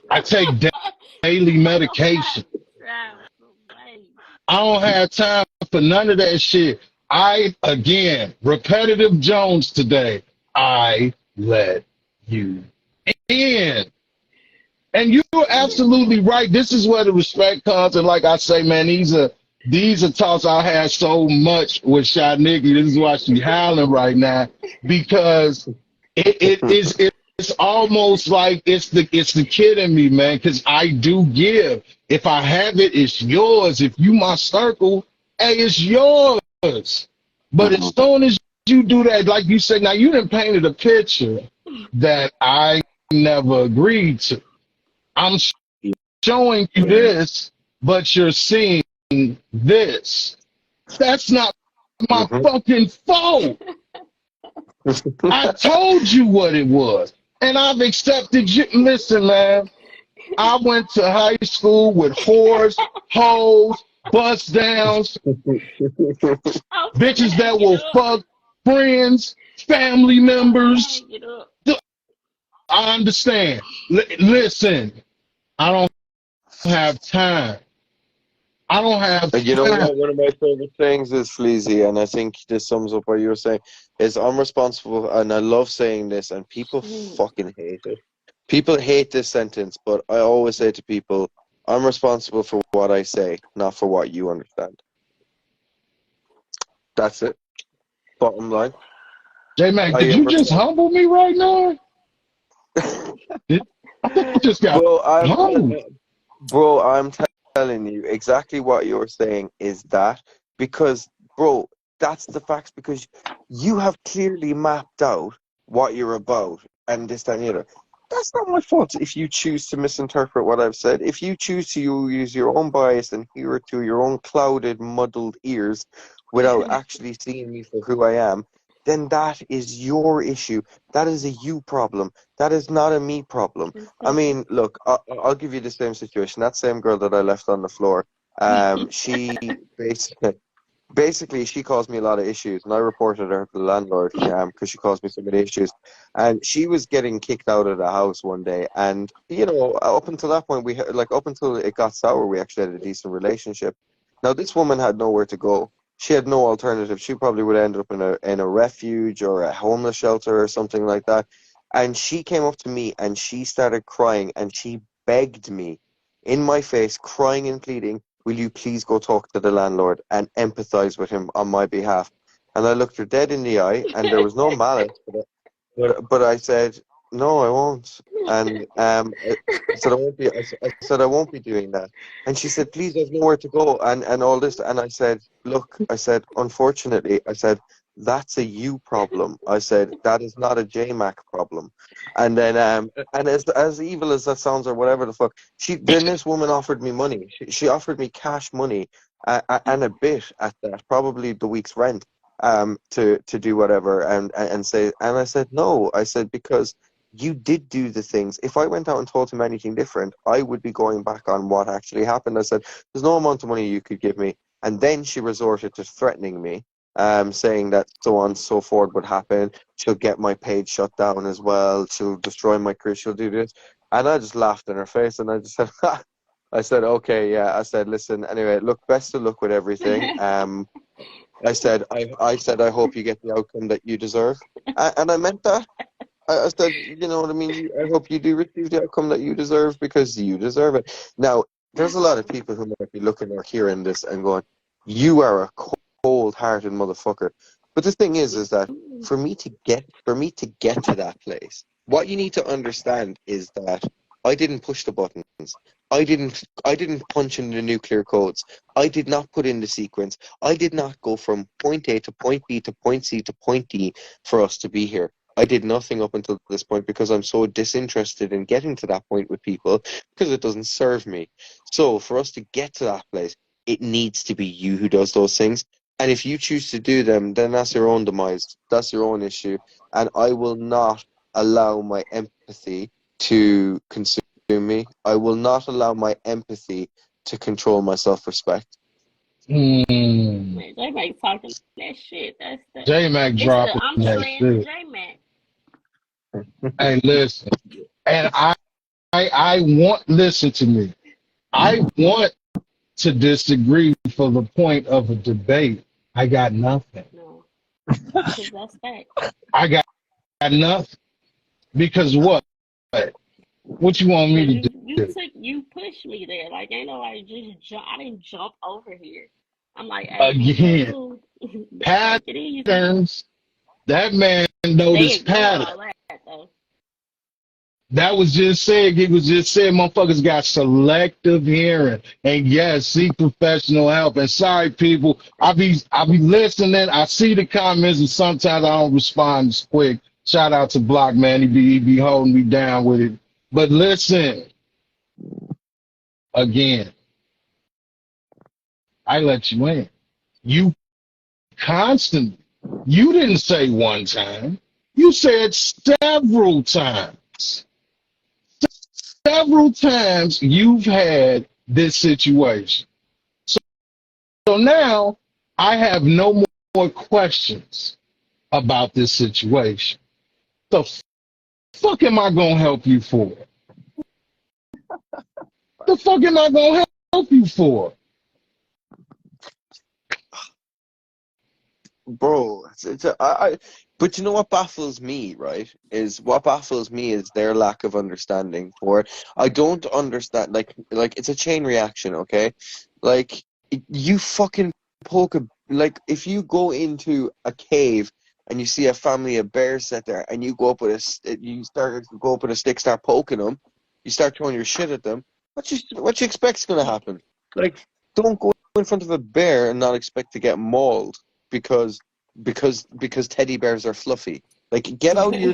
C: I take daily medication. I don't have time for none of that shit. Again, repetitive Jones today. I let you in. And you're absolutely right. This is where the respect comes. And like I say, man, these are talks I had so much with Chi-Nickiey. This is why she's howling right now, because it's almost like it's the kid in me, man. Because I do give. If I have it, it's yours. If you my circle, hey, it's yours. But as soon as you do that, like you said, now you done painted a picture that I never agreed to. I'm showing you this, but you're seeing this. That's not my fucking fault. I told you what it was, and I've accepted you. Listen, man, I went to high school with whores, hoes, bust downs, bitches that will fuck friends, family members. I understand. Listen, I don't have time. I don't have
E: And you know
C: time.
E: what? One of my favorite things is Fleazy, and I think this sums up what you were saying. Is I'm responsible, and I love saying this, and people fucking hate it. People hate this sentence, but I always say to people, I'm responsible for what I say, not for what you understand. That's it. Bottom line.
C: J-Mac,
E: I
C: did
E: am
C: you just
E: responsible.
C: humble me right now? I just got humbled.
E: Bro, I'm telling you exactly what you're saying is that because, bro, that's the facts because you have clearly mapped out what you're about and this, that, and the other. That's not my fault if you choose to misinterpret what I've said. If you choose to use your own bias and hear it through your own clouded, muddled ears without actually seeing me for who I am, then that is your issue. That is a you problem. That is not a me problem. I mean, look, I'll give you the same situation. That same girl that I left on the floor, she basically she caused me a lot of issues, and I reported her to the landlord because she caused me so many issues. And she was getting kicked out of the house one day, and you know, up until that point, up until it got sour, we actually had a decent relationship. Now, this woman had nowhere to go. She had no alternative. She probably would end up in a refuge or a homeless shelter or something like that. And she came up to me and she started crying and she begged me in my face, crying and pleading, will you please go talk to the landlord and empathize with him on my behalf? And I looked her dead in the eye and there was no malice, but I said, no, I won't. And I said, I said, I won't be doing that. And she said, please, there's nowhere to go and all this. And I said, look, I said, unfortunately, I said, that's a you problem. I said, that is not a Jmac problem. And then, and as evil as that sounds or whatever the fuck, then this woman offered me money. She offered me cash money and a bit at that, probably the week's rent, to do whatever and say, and I said, no, I said, because you did do the things. If I went out and told him anything different, I would be going back on what actually happened. I said, there's no amount of money you could give me. And then she resorted to threatening me, saying that so on and so forth would happen. She'll get my page shut down as well. She'll destroy my career. She'll do this. And I just laughed in her face and I just said, ha! I said, okay, yeah. I said, listen, anyway, look, best of luck with everything. I said, I hope you get the outcome that you deserve. And I meant that. I said, you know what I mean? I hope you do receive the outcome that you deserve because you deserve it. Now, there's a lot of people who might be looking or hearing this and going, you are a cold-hearted motherfucker. But the thing is that for me to get to that place, what you need to understand is that I didn't push the buttons. I didn't punch in the nuclear codes. I did not put in the sequence. I did not go from point A to point B to point C to point D for us to be here. I did nothing up until this point because I'm so disinterested in getting to that point with people because it doesn't serve me. So for us to get to that place, it needs to be you who does those things. And if you choose to do them, then that's your own demise. That's your own issue. And I will not allow my empathy to consume me. I will not allow my empathy to control my self-respect.
C: Mm.
D: Man, J-Mac talking that shit. That's the.
C: J-Mac
D: It's the
C: dropping
D: I'm
C: that
D: trans
C: shit.
D: J-Mac.
C: Hey, listen. And I want, listen to me. I want to disagree for the point of a debate. I got nothing.
D: No, because that's fact.
C: I got nothing. Because what? What you want
D: Cause
C: me to do?
D: you pushed me there. Like ain't nobody just jump. I didn't jump over here. I'm like, hey, okay,
C: Again,
D: cool. Take it easy.
C: patterns. That man
D: They
C: noticed
D: ignore
C: patterns.
D: all that though.
C: That was just said. He was just saying motherfuckers got selective hearing. And yes, seek professional help. And sorry, people, I be listening. I see the comments and sometimes I don't respond as quick. Shout out to Block, man. He be holding me down with it. But listen, again, I let you in. You constantly. You didn't say one time. You said several times. Several times you've had this situation. So now I have no more questions about this situation. The fuck am I gonna help you for? The fuck am I gonna help you for?
E: Bro, but you know what baffles me, right? What baffles me is their lack of understanding for it. I don't understand, like it's a chain reaction, okay? Like, you fucking poke a, like, if you go into a cave and you see a family of bears sit there and you go up with go up with a stick, start poking them, you start throwing your shit at them, what you expect's gonna happen? Like, don't go in front of a bear and not expect to get mauled because teddy bears are fluffy. Like, dream get out of your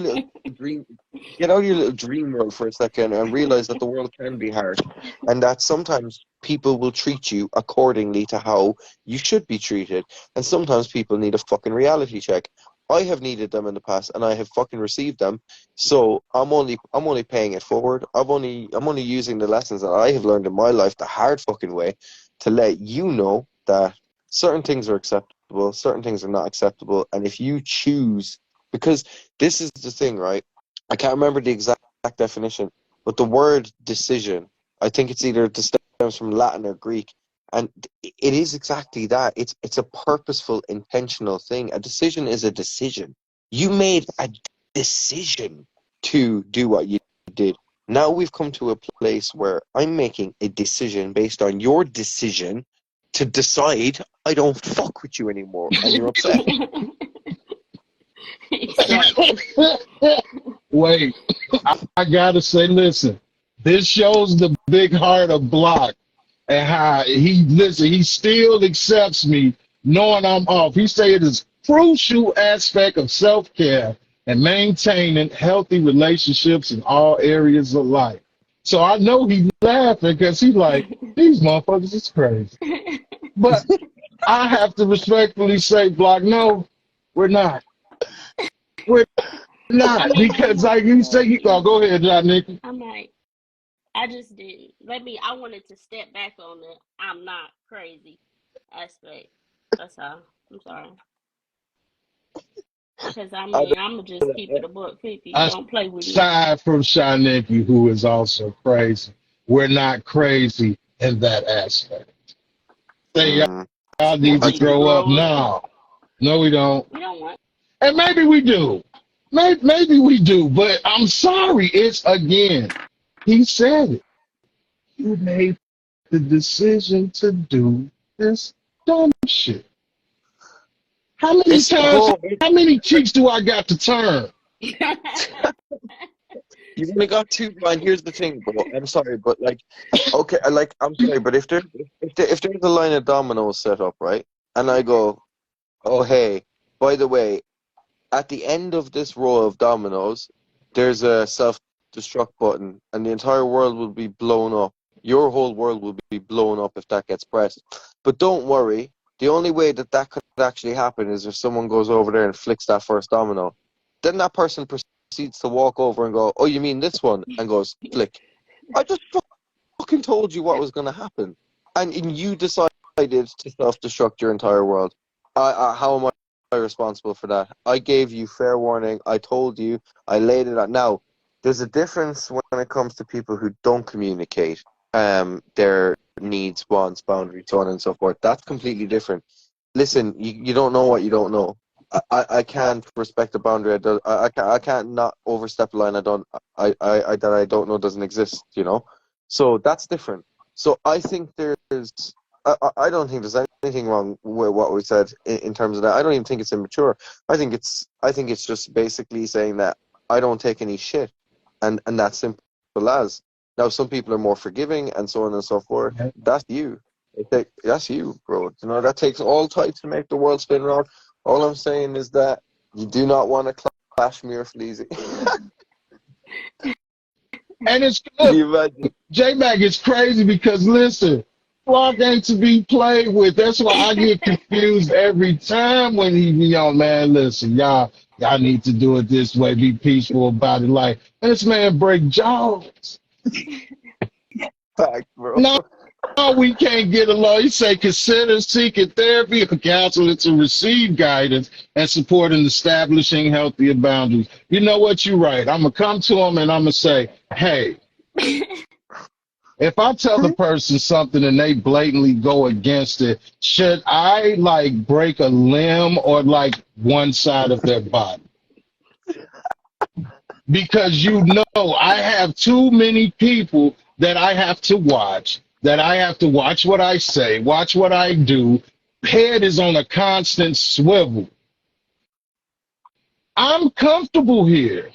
E: little dream world for a second and realize that the world can be harsh, and that sometimes people will treat you accordingly to how you should be treated, and sometimes people need a fucking reality check. I have needed them in the past and I have fucking received them, so I'm only paying it forward. I'm only using the lessons that I have learned in my life the hard fucking way to let you know that certain things are acceptable, certain things are not acceptable, and if you choose, because this is the thing, right? I can't remember the exact definition, but the word decision, I think it's either stems from Latin or Greek, and it is exactly that. It's a purposeful, intentional thing. A decision is a decision. You made a decision to do what you did. Now we've come to a place where I'm making a decision based on your decision to decide I don't fuck with you anymore, and you're upset.
D: Exactly.
C: Wait, I gotta say, listen, this shows the big heart of Block and how he still accepts me knowing I'm off. He said it is crucial aspect of self-care and maintaining healthy relationships in all areas of life. So I know he's laughing because he's like, these motherfuckers is crazy. But I have to respectfully say, Block, no, we're not. We're
D: I
C: not.
D: mean, I'm
C: Because
D: like,
C: like you say, go ahead, John Nick.
D: I'm like, I just didn't. I wanted to step back on the I'm not crazy aspect. That's all. I'm sorry. Because I
E: I
D: mean, I'm going to just keep it a buck 50. Don't play with me.
C: Aside from Sean Nicky, who is also crazy, we're not crazy in that aspect. Say
E: don't,
C: y'all
D: Yeah,
C: need
E: I
C: to
D: we need to
C: grow up
D: grow up.
C: now. No, we don't.
D: We don't want.
C: And maybe we do. Maybe we do. But I'm sorry. It's again. He said it. You made the decision to do this dumb shit. How many
E: it's
C: times?
E: bro.
C: How many cheeks do I got to turn?
E: You only got two, man. Here's the thing, bro. I'm sorry, but like, okay, I'm sorry, but if there's a line of dominoes set up, right, and I go, oh hey, by the way, at the end of this row of dominoes, there's a self-destruct button, and the entire world will be blown up. Your whole world will be blown up if that gets pressed. But don't worry, the only way that could actually happen is if someone goes over there and flicks that first domino. Then that person proceeds to walk over and go, oh, you mean this one? And goes, flick. I just fucking told you what was going to happen, and you decided to self-destruct your entire world. How am I responsible for that? I gave you fair warning. I told you. I laid it out. Now, there's a difference when it comes to people who don't communicate their needs, wants, boundaries, so on and so forth. That's completely different. Listen, you don't know what you don't know. I can't respect a boundary. I can't not overstep a line that I don't know doesn't exist. You know, so that's different. So I think I don't think there's anything wrong with what we said in terms of that. I don't even think it's immature. I think it's just basically saying that I don't take any shit, and that's simple as. Now some people are more forgiving and so on and so forth. That's you. That's you, bro. You know, that takes all types to make the world spin around. All I'm saying is that you do not want to clash me or Fleazy.
C: And it's
E: Can
C: good.
E: you imagine?
C: J-Mac is crazy because listen, Flock ain't to be played with. That's why I get confused every time when he be on, man, listen, y'all need to do it this way, be peaceful about it. Like, this man break jaws.
E: Fact, bro.
C: No, we can't get along. You say consider seeking therapy or counseling to receive guidance and support in establishing healthier boundaries. You know what? You're right. I'm going to come to him and I'm going to say, hey, if I tell the person something and they blatantly go against it, should I like break a limb or like one side of their body? Because you know I have too many people that I have to watch, that I have to watch what I say, watch what I do. Head is on a constant swivel. I'm comfortable here.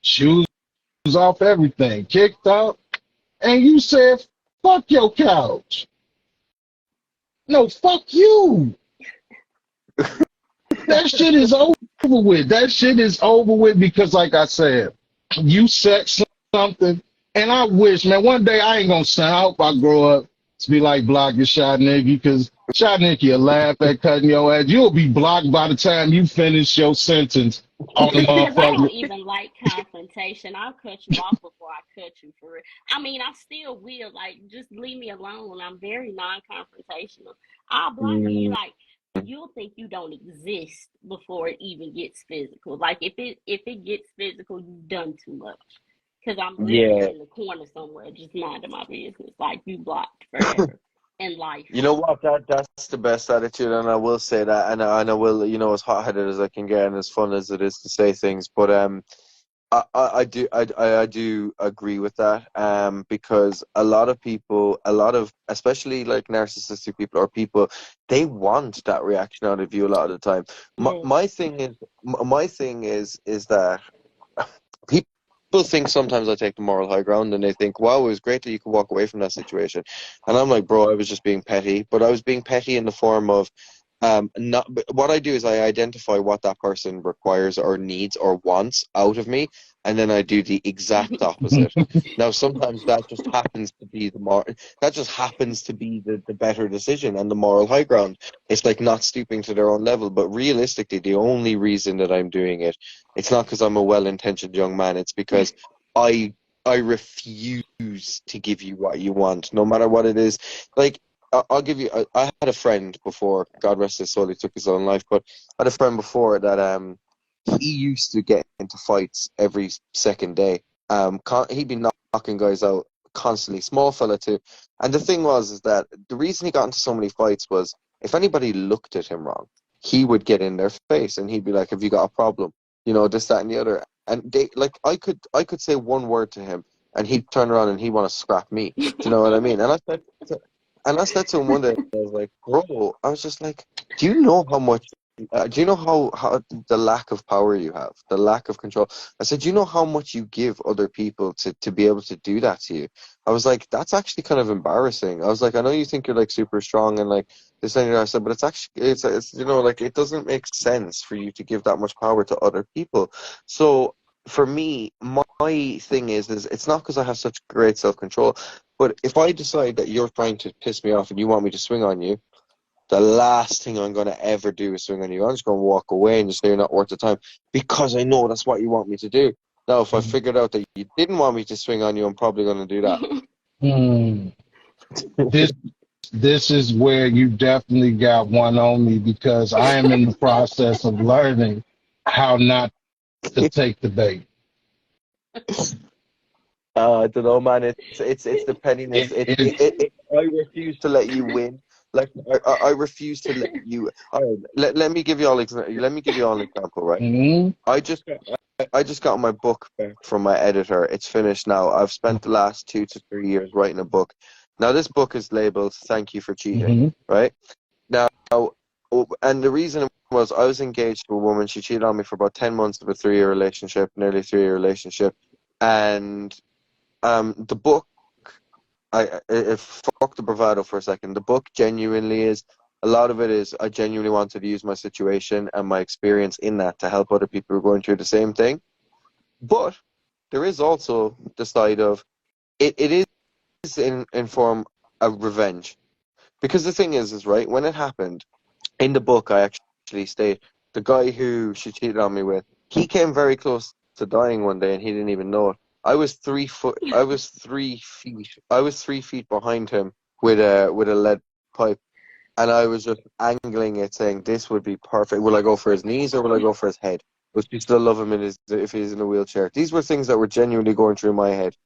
C: Shoes off everything, kicked out. And you said, fuck your couch. No, fuck you. That shit is over with. That shit is over with because, like I said, you said something, and I wish, man, one day I ain't gonna stand. I hope I grow up to be like blocking Chi-Nickiey because Chi-Nickiey will laugh at cutting your ass. You'll be blocked by the time you finish your sentence on the
D: Because I don't
C: motherfucker.
D: even like confrontation. I'll cut you off before I cut you for real. I mean, I still will. Like, just leave me alone. I'm very non-confrontational. I'll block you. You
E: Mm,
D: like, you'll think you don't exist before it even gets physical. Like, if it gets physical, you've done too much. Because I'm
E: yeah.
D: literally in the corner somewhere, just minding my business. Like, you blocked forever in life.
E: You know what? That's the best attitude, and I will say that, and I will, you know, as hot-headed as I can get, and as fun as it is to say things, but I do agree with that, because a lot of people, especially like narcissistic people or people, they want that reaction out of you a lot of the time.
D: Yes.
E: My thing is that people think sometimes I take the moral high ground and they think, wow, it was great that you could walk away from that situation. And I'm like, bro, I was just being petty. But I was being petty in the form of not. But what I do is I identify what that person requires or needs or wants out of me, and then I do the exact opposite. Now, sometimes that just happens to be the better decision and the moral high ground. It's like not stooping to their own level. But realistically, the only reason that I'm doing it, it's not because I'm a well-intentioned young man. It's because I I refuse to give you what you want, no matter what it is. Like, I'll give you. I had a friend before, God rest his soul, he took his own life. But I had a friend before that he used to get into fights every second day. He'd be knocking guys out constantly, small fella too. And the thing was is that the reason he got into so many fights was if anybody looked at him wrong, he would get in their face and he'd be like, "Have you got a problem? You know, this, that, and the other." And they like I could say one word to him and he'd turn around and he'd want to scrap me. Do you know what I mean? And I said to him one day, I was like, "Bro," I was just like, "Do you know how much? Do you know how the lack of power you have, the lack of control?" I said, "Do you know how much you give other people to be able to do that to you?" I was like, "That's actually kind of embarrassing." I was like, "I know you think you're like super strong and like this and that." I said, "But it's actually it's you know like it doesn't make sense for you to give that much power to other people." So for me, my thing is it's not because I have such great self control. But if I decide that you're trying to piss me off and you want me to swing on you, the last thing I'm going to ever do is swing on you. I'm just going to walk away and just say you're not worth the time because I know that's what you want me to do. Now, if I figured out that you didn't want me to swing on you, I'm probably going to do that.
C: Hmm. This is where you definitely got one on me because I am in the process of learning how not to take the bait.
E: I don't know, man. It's the pettiness. I refuse to let you win. Like I refuse to let you. All right, let me give you all let me give you all an example, right?
C: Mhm.
E: I just got my book back from my editor. It's finished now. I've spent the last 2 to 3 years writing a book. Now this book is labeled "Thank You for Cheating,"
C: Mhm.
E: right? Now, and the reason was I was engaged to a woman. She cheated on me for about 10 months of a 3 year relationship, nearly 3 year relationship, and the book, fuck the bravado for a second. The book genuinely is, a lot of it is, I genuinely wanted to use my situation and my experience in that to help other people who are going through the same thing. But there is also the side of, it is in form of revenge. Because the thing is right, when it happened, in the book, I actually state the guy who she cheated on me with, he came very close to dying one day and he didn't even know it. I was 3 foot. I was 3 feet. I was 3 feet behind him with a lead pipe, and I was just angling it, saying, "This would be perfect. Will I go for his knees or will I go for his head? Would you still love him if he's in a wheelchair?" These were things that were genuinely going through my head.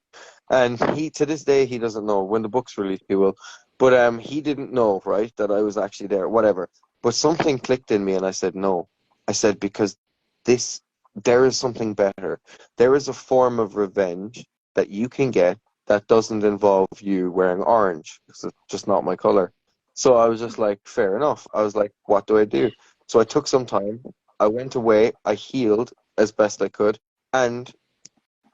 E: And he, to this day, he doesn't know. When the book's released, he will. But he didn't know, right, that I was actually there, whatever. But something clicked in me, and I said, no. I said, because this, there is something better. There is a form of revenge that you can get that doesn't involve you wearing orange, because it's just not my color. So I was just like, fair enough. I was like, what do I do? So I took some time. I went away. I healed as best I could. And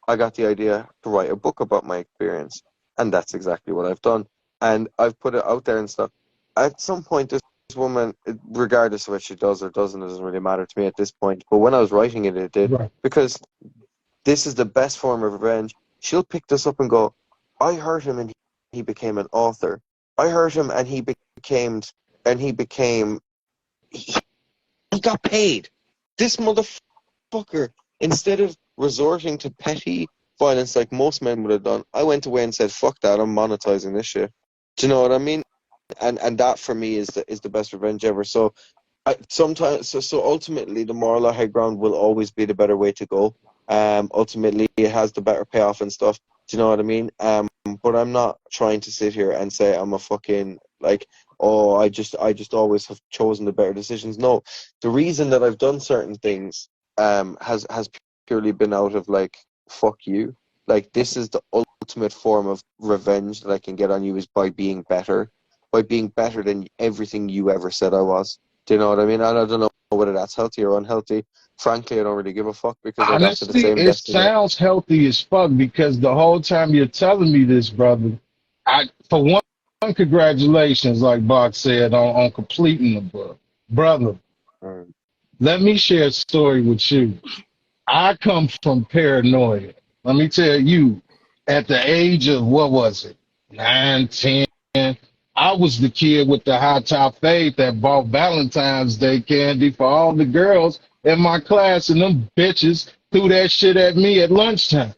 E: I got the idea to write a book about my experience, and that's exactly what I've done. And I've put it out there and stuff. At some point, this woman, regardless of what she does or doesn't, it doesn't really matter to me at this point. But when I was writing it, it did,
C: Right.
E: because this is the best form of revenge. She'll pick this up and go, "I hurt him, and he became an author. I hurt him, and he became, he, he got paid. This motherfucker, instead of resorting to petty violence like most men would have done, I went away and said, fuck that, I'm monetizing this shit." Do you know what I mean? And that for me is the best revenge ever. So so ultimately the moral high ground will always be the better way to go. Ultimately it has the better payoff and stuff. Do you know what I mean? But I'm not trying to sit here and say I'm a fucking, like, oh, I just always have chosen the better decisions. No, the reason that I've done certain things has purely been out of, like, fuck you. Like, this is the ultimate form of revenge that I can get on you, is by being better, than everything you ever said I was. Do you know what I mean? And I don't know whether that's healthy or unhealthy. Frankly, I don't really give a fuck, because I got to the
C: Honestly,
E: same
C: it
E: destiny.
C: sounds healthy as fuck because the whole time you're telling me this, brother, for one, congratulations, like Bach said, on completing the book. Brother,
E: Mm.
C: let me share a story with you. I come from paranoia. Let me tell you, at the age of, what was it, 9, 10, I was the kid with the high top fade that bought Valentine's Day candy for all the girls in my class, and them bitches threw that shit at me at lunchtime.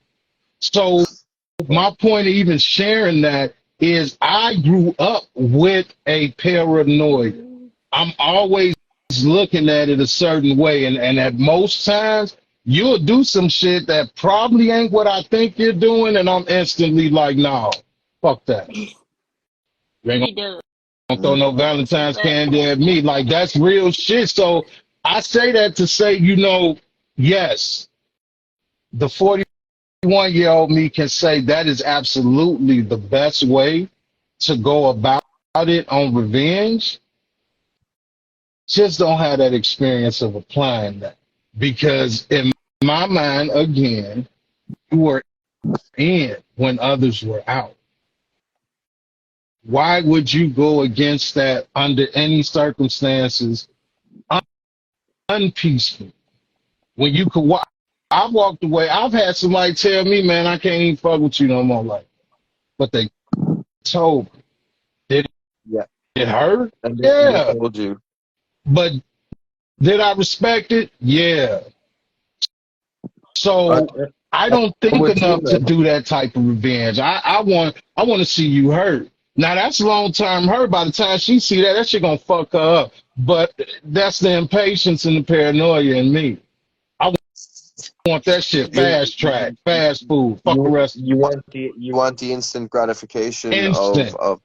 C: So my point of even sharing that is I grew up with a paranoia. I'm always looking at it a certain way, and at most times you'll do some shit that probably ain't what I think you're doing, and I'm instantly like, no, fuck that. You ain't
D: He does.
C: gonna throw
E: Mm.
C: no Valentine's
D: But
C: candy at me. Like, that's real shit. So I say that to say, yes, the 41-year-old me can say that is absolutely the best way to go about it on revenge. Just don't have that experience of applying that. Because in my mind, again, you were in when others were out. Why would you go against that under any circumstances unpeaceful? When you could walk, I walked away. I've had somebody tell me, man, I can't even fuck with you no more. Like, but they told me. Did
E: Yeah,
C: it hurt?
E: and they
C: Yeah.
E: told you.
C: But did I respect it? Yeah.
E: I,
C: So I don't
E: I'm
C: think
E: with you,
C: enough to
E: man.
C: do that type of revenge. I want to see you hurt. Now that's long term hurt. By the time she see that, that shit gonna fuck her up. But that's the impatience and the paranoia in me. I want that shit
E: You,
C: fast track, fast food. Fuck the rest.
E: you want the instant gratification
C: Instant.
E: of.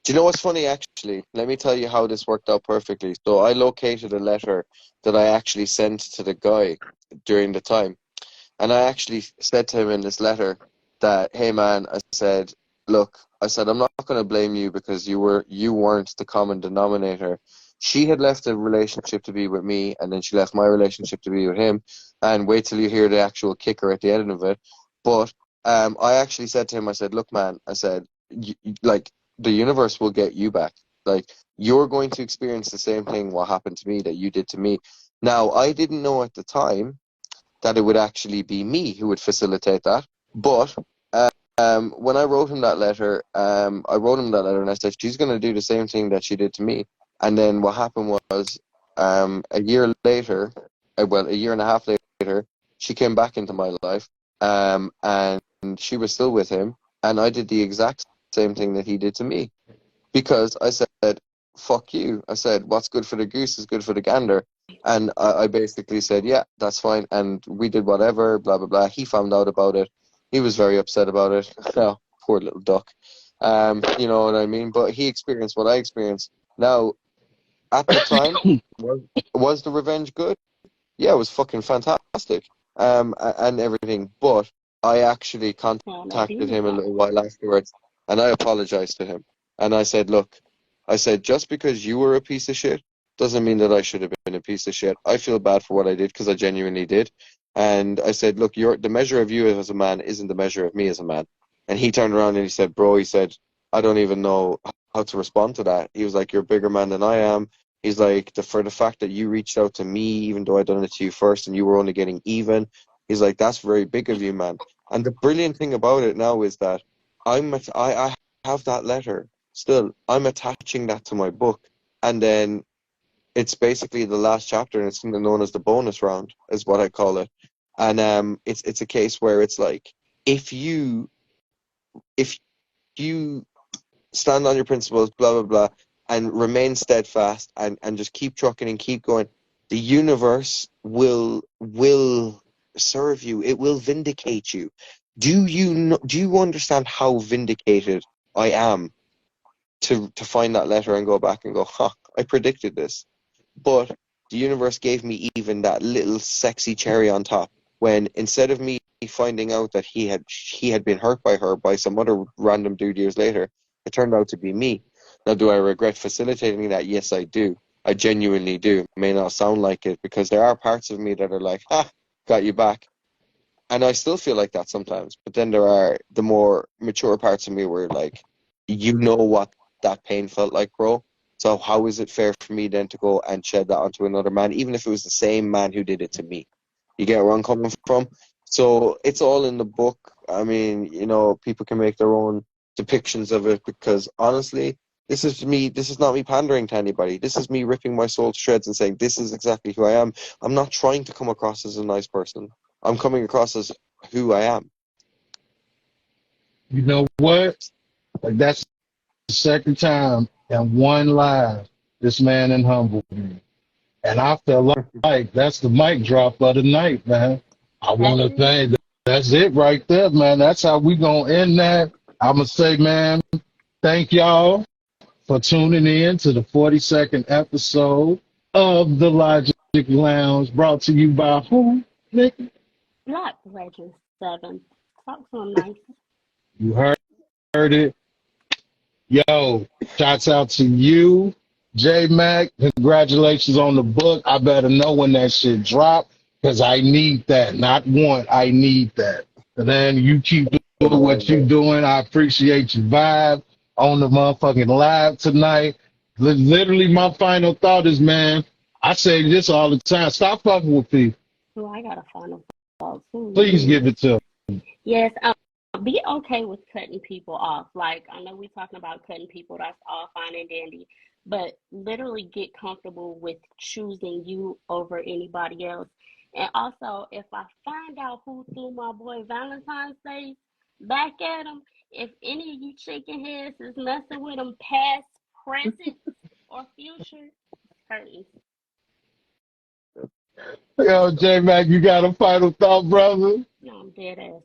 E: Do you know what's funny? Actually, let me tell you how this worked out perfectly. So I located a letter that I actually sent to the guy during the time. And I actually said to him in this letter that, hey man, I said, look, I said, I'm not going to blame you because you weren't the common denominator. She had left a relationship to be with me, and then she left my relationship to be with him. And wait till you hear the actual kicker at the end of it. But I actually said to him, I said, look, man, I said, like the universe will get you back. Like you're going to experience the same thing what happened to me that you did to me. Now I didn't know at the time that it would actually be me who would facilitate that. But when I wrote him that letter, and I said, she's going to do the same thing that she did to me. And then what happened was a year later, a year and a half later, she came back into my life and she was still with him. And I did the exact same thing that he did to me because I said, fuck you. I said, what's good for the goose is good for the gander. And I basically said, yeah, that's fine. And we did whatever, blah, blah, blah. He found out about it. He was very upset about it. Oh, poor little duck. You know what I mean? But he experienced what I experienced. Now, at the time, was the revenge good? Yeah, it was fucking fantastic. And everything. But I actually
D: And I
E: contacted
D: did
E: him a
D: that.
E: little while afterwards and I apologized to him. And I said, look, I said, just because you were a piece of shit doesn't mean that I should have been a piece of shit. I feel bad for what I did because I genuinely did. And I said, look, the measure of you as a man isn't the measure of me as a man. And he turned around and he said, bro, he said, I don't even know how to respond to that. He was like, you're a bigger man than I am. He's like, for the fact that you reached out to me, even though I done it to you first and you were only getting even, he's like, that's very big of you, man. And the brilliant thing about it now is that I have that letter still. I'm attaching that to my book. And then it's basically the last chapter and it's something known as the bonus round, is what I call it. And it's a case where it's like, if you stand on your principles, blah blah blah, and remain steadfast and just keep trucking and keep going, the universe will serve you. It will vindicate you. Do you understand how vindicated I am to find that letter and go back and go, huh, I predicted this. But the universe gave me even that little sexy cherry on top when instead of me finding out that he had been hurt by her by some other random dude years later, it turned out to be me. Now, do I regret facilitating that? Yes, I do. I genuinely do. It may not sound like it because there are parts of me that are like, ha, got you back. And I still feel like that sometimes. But then there are the more mature parts of me where like, you know what that pain felt like, bro. So how is it fair for me then to go and shed that onto another man, even if it was the same man who did it to me? You get where I'm coming from? So it's all in the book. I mean, you know, people can make their own depictions of it because honestly, this is me. This is not me pandering to anybody. This is me ripping my soul to shreds and saying, this is exactly who I am. I'm not trying to come across as a nice person. I'm coming across as who I am.
C: You know what? Like that's the second time in one live this man and humbled me. And I felt like that's the mic drop of the night, man. I
D: That
C: want to
D: is.
C: thank. That's it right there, man. That's how we gonna end that. I'ma say, man, thank y'all for tuning in to the 42nd episode of the Logic Lounge, brought to you by who, Nick?
D: Black Legend 7. Talk to him nice.
C: You heard it. Yo, shouts out to you, J-Mac. Congratulations on the book. I better know when that shit drop because I need that. Not want, I need that. And then you keep doing what you doing. I appreciate your vibe on the motherfucking live tonight. Literally, my final thought is, man, I say this all the time. Stop fucking with people.
D: So I got a final thought too.
C: Please give it to them.
D: Yes, be okay with cutting people off. Like, I know we're talking about cutting people, that's all fine and dandy, but literally get comfortable with choosing you over anybody else. And also, if I find out who threw my boy Valentine's Day back at him, if any of you chicken heads is messing with him past, present, or future, it's curtains.
C: Yo, J Mac, you got a final thought, brother?
D: No, I'm dead ass.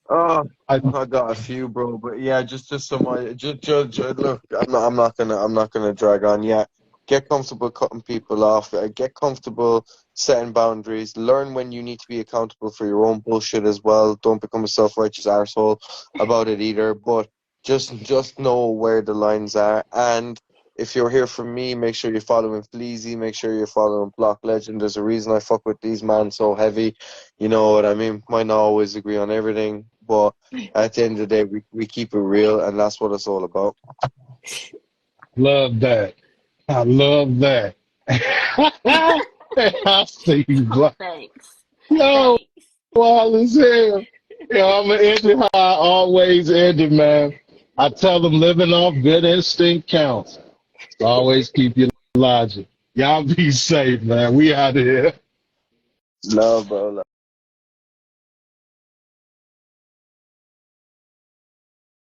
E: Oh,
C: I,
E: I got a few, bro, but yeah, just some. Look, I'm not gonna drag on. Yeah, get comfortable cutting people off. Get comfortable setting boundaries. Learn when you need to be accountable for your own bullshit as well. Don't become a self-righteous arsehole about it either. But just know where the lines are. And if you're here from me, make sure you're following Fleazy. Make sure you're following Block Legend. There's a reason I fuck with these man so heavy. You know what I mean? Might not always agree on everything, but at the end of the day, we keep it real, and that's what it's all about.
C: love that. I love that. I see you,
D: Oh,
C: bro.
D: thanks.
C: Yo,
D: Thanks.
C: wild as hell. Yo, I'm gonna end it how I always end it, man. I tell them living off good instinct counts. So always keep your logic. Y'all be safe, man. We out here.
E: Love, bro.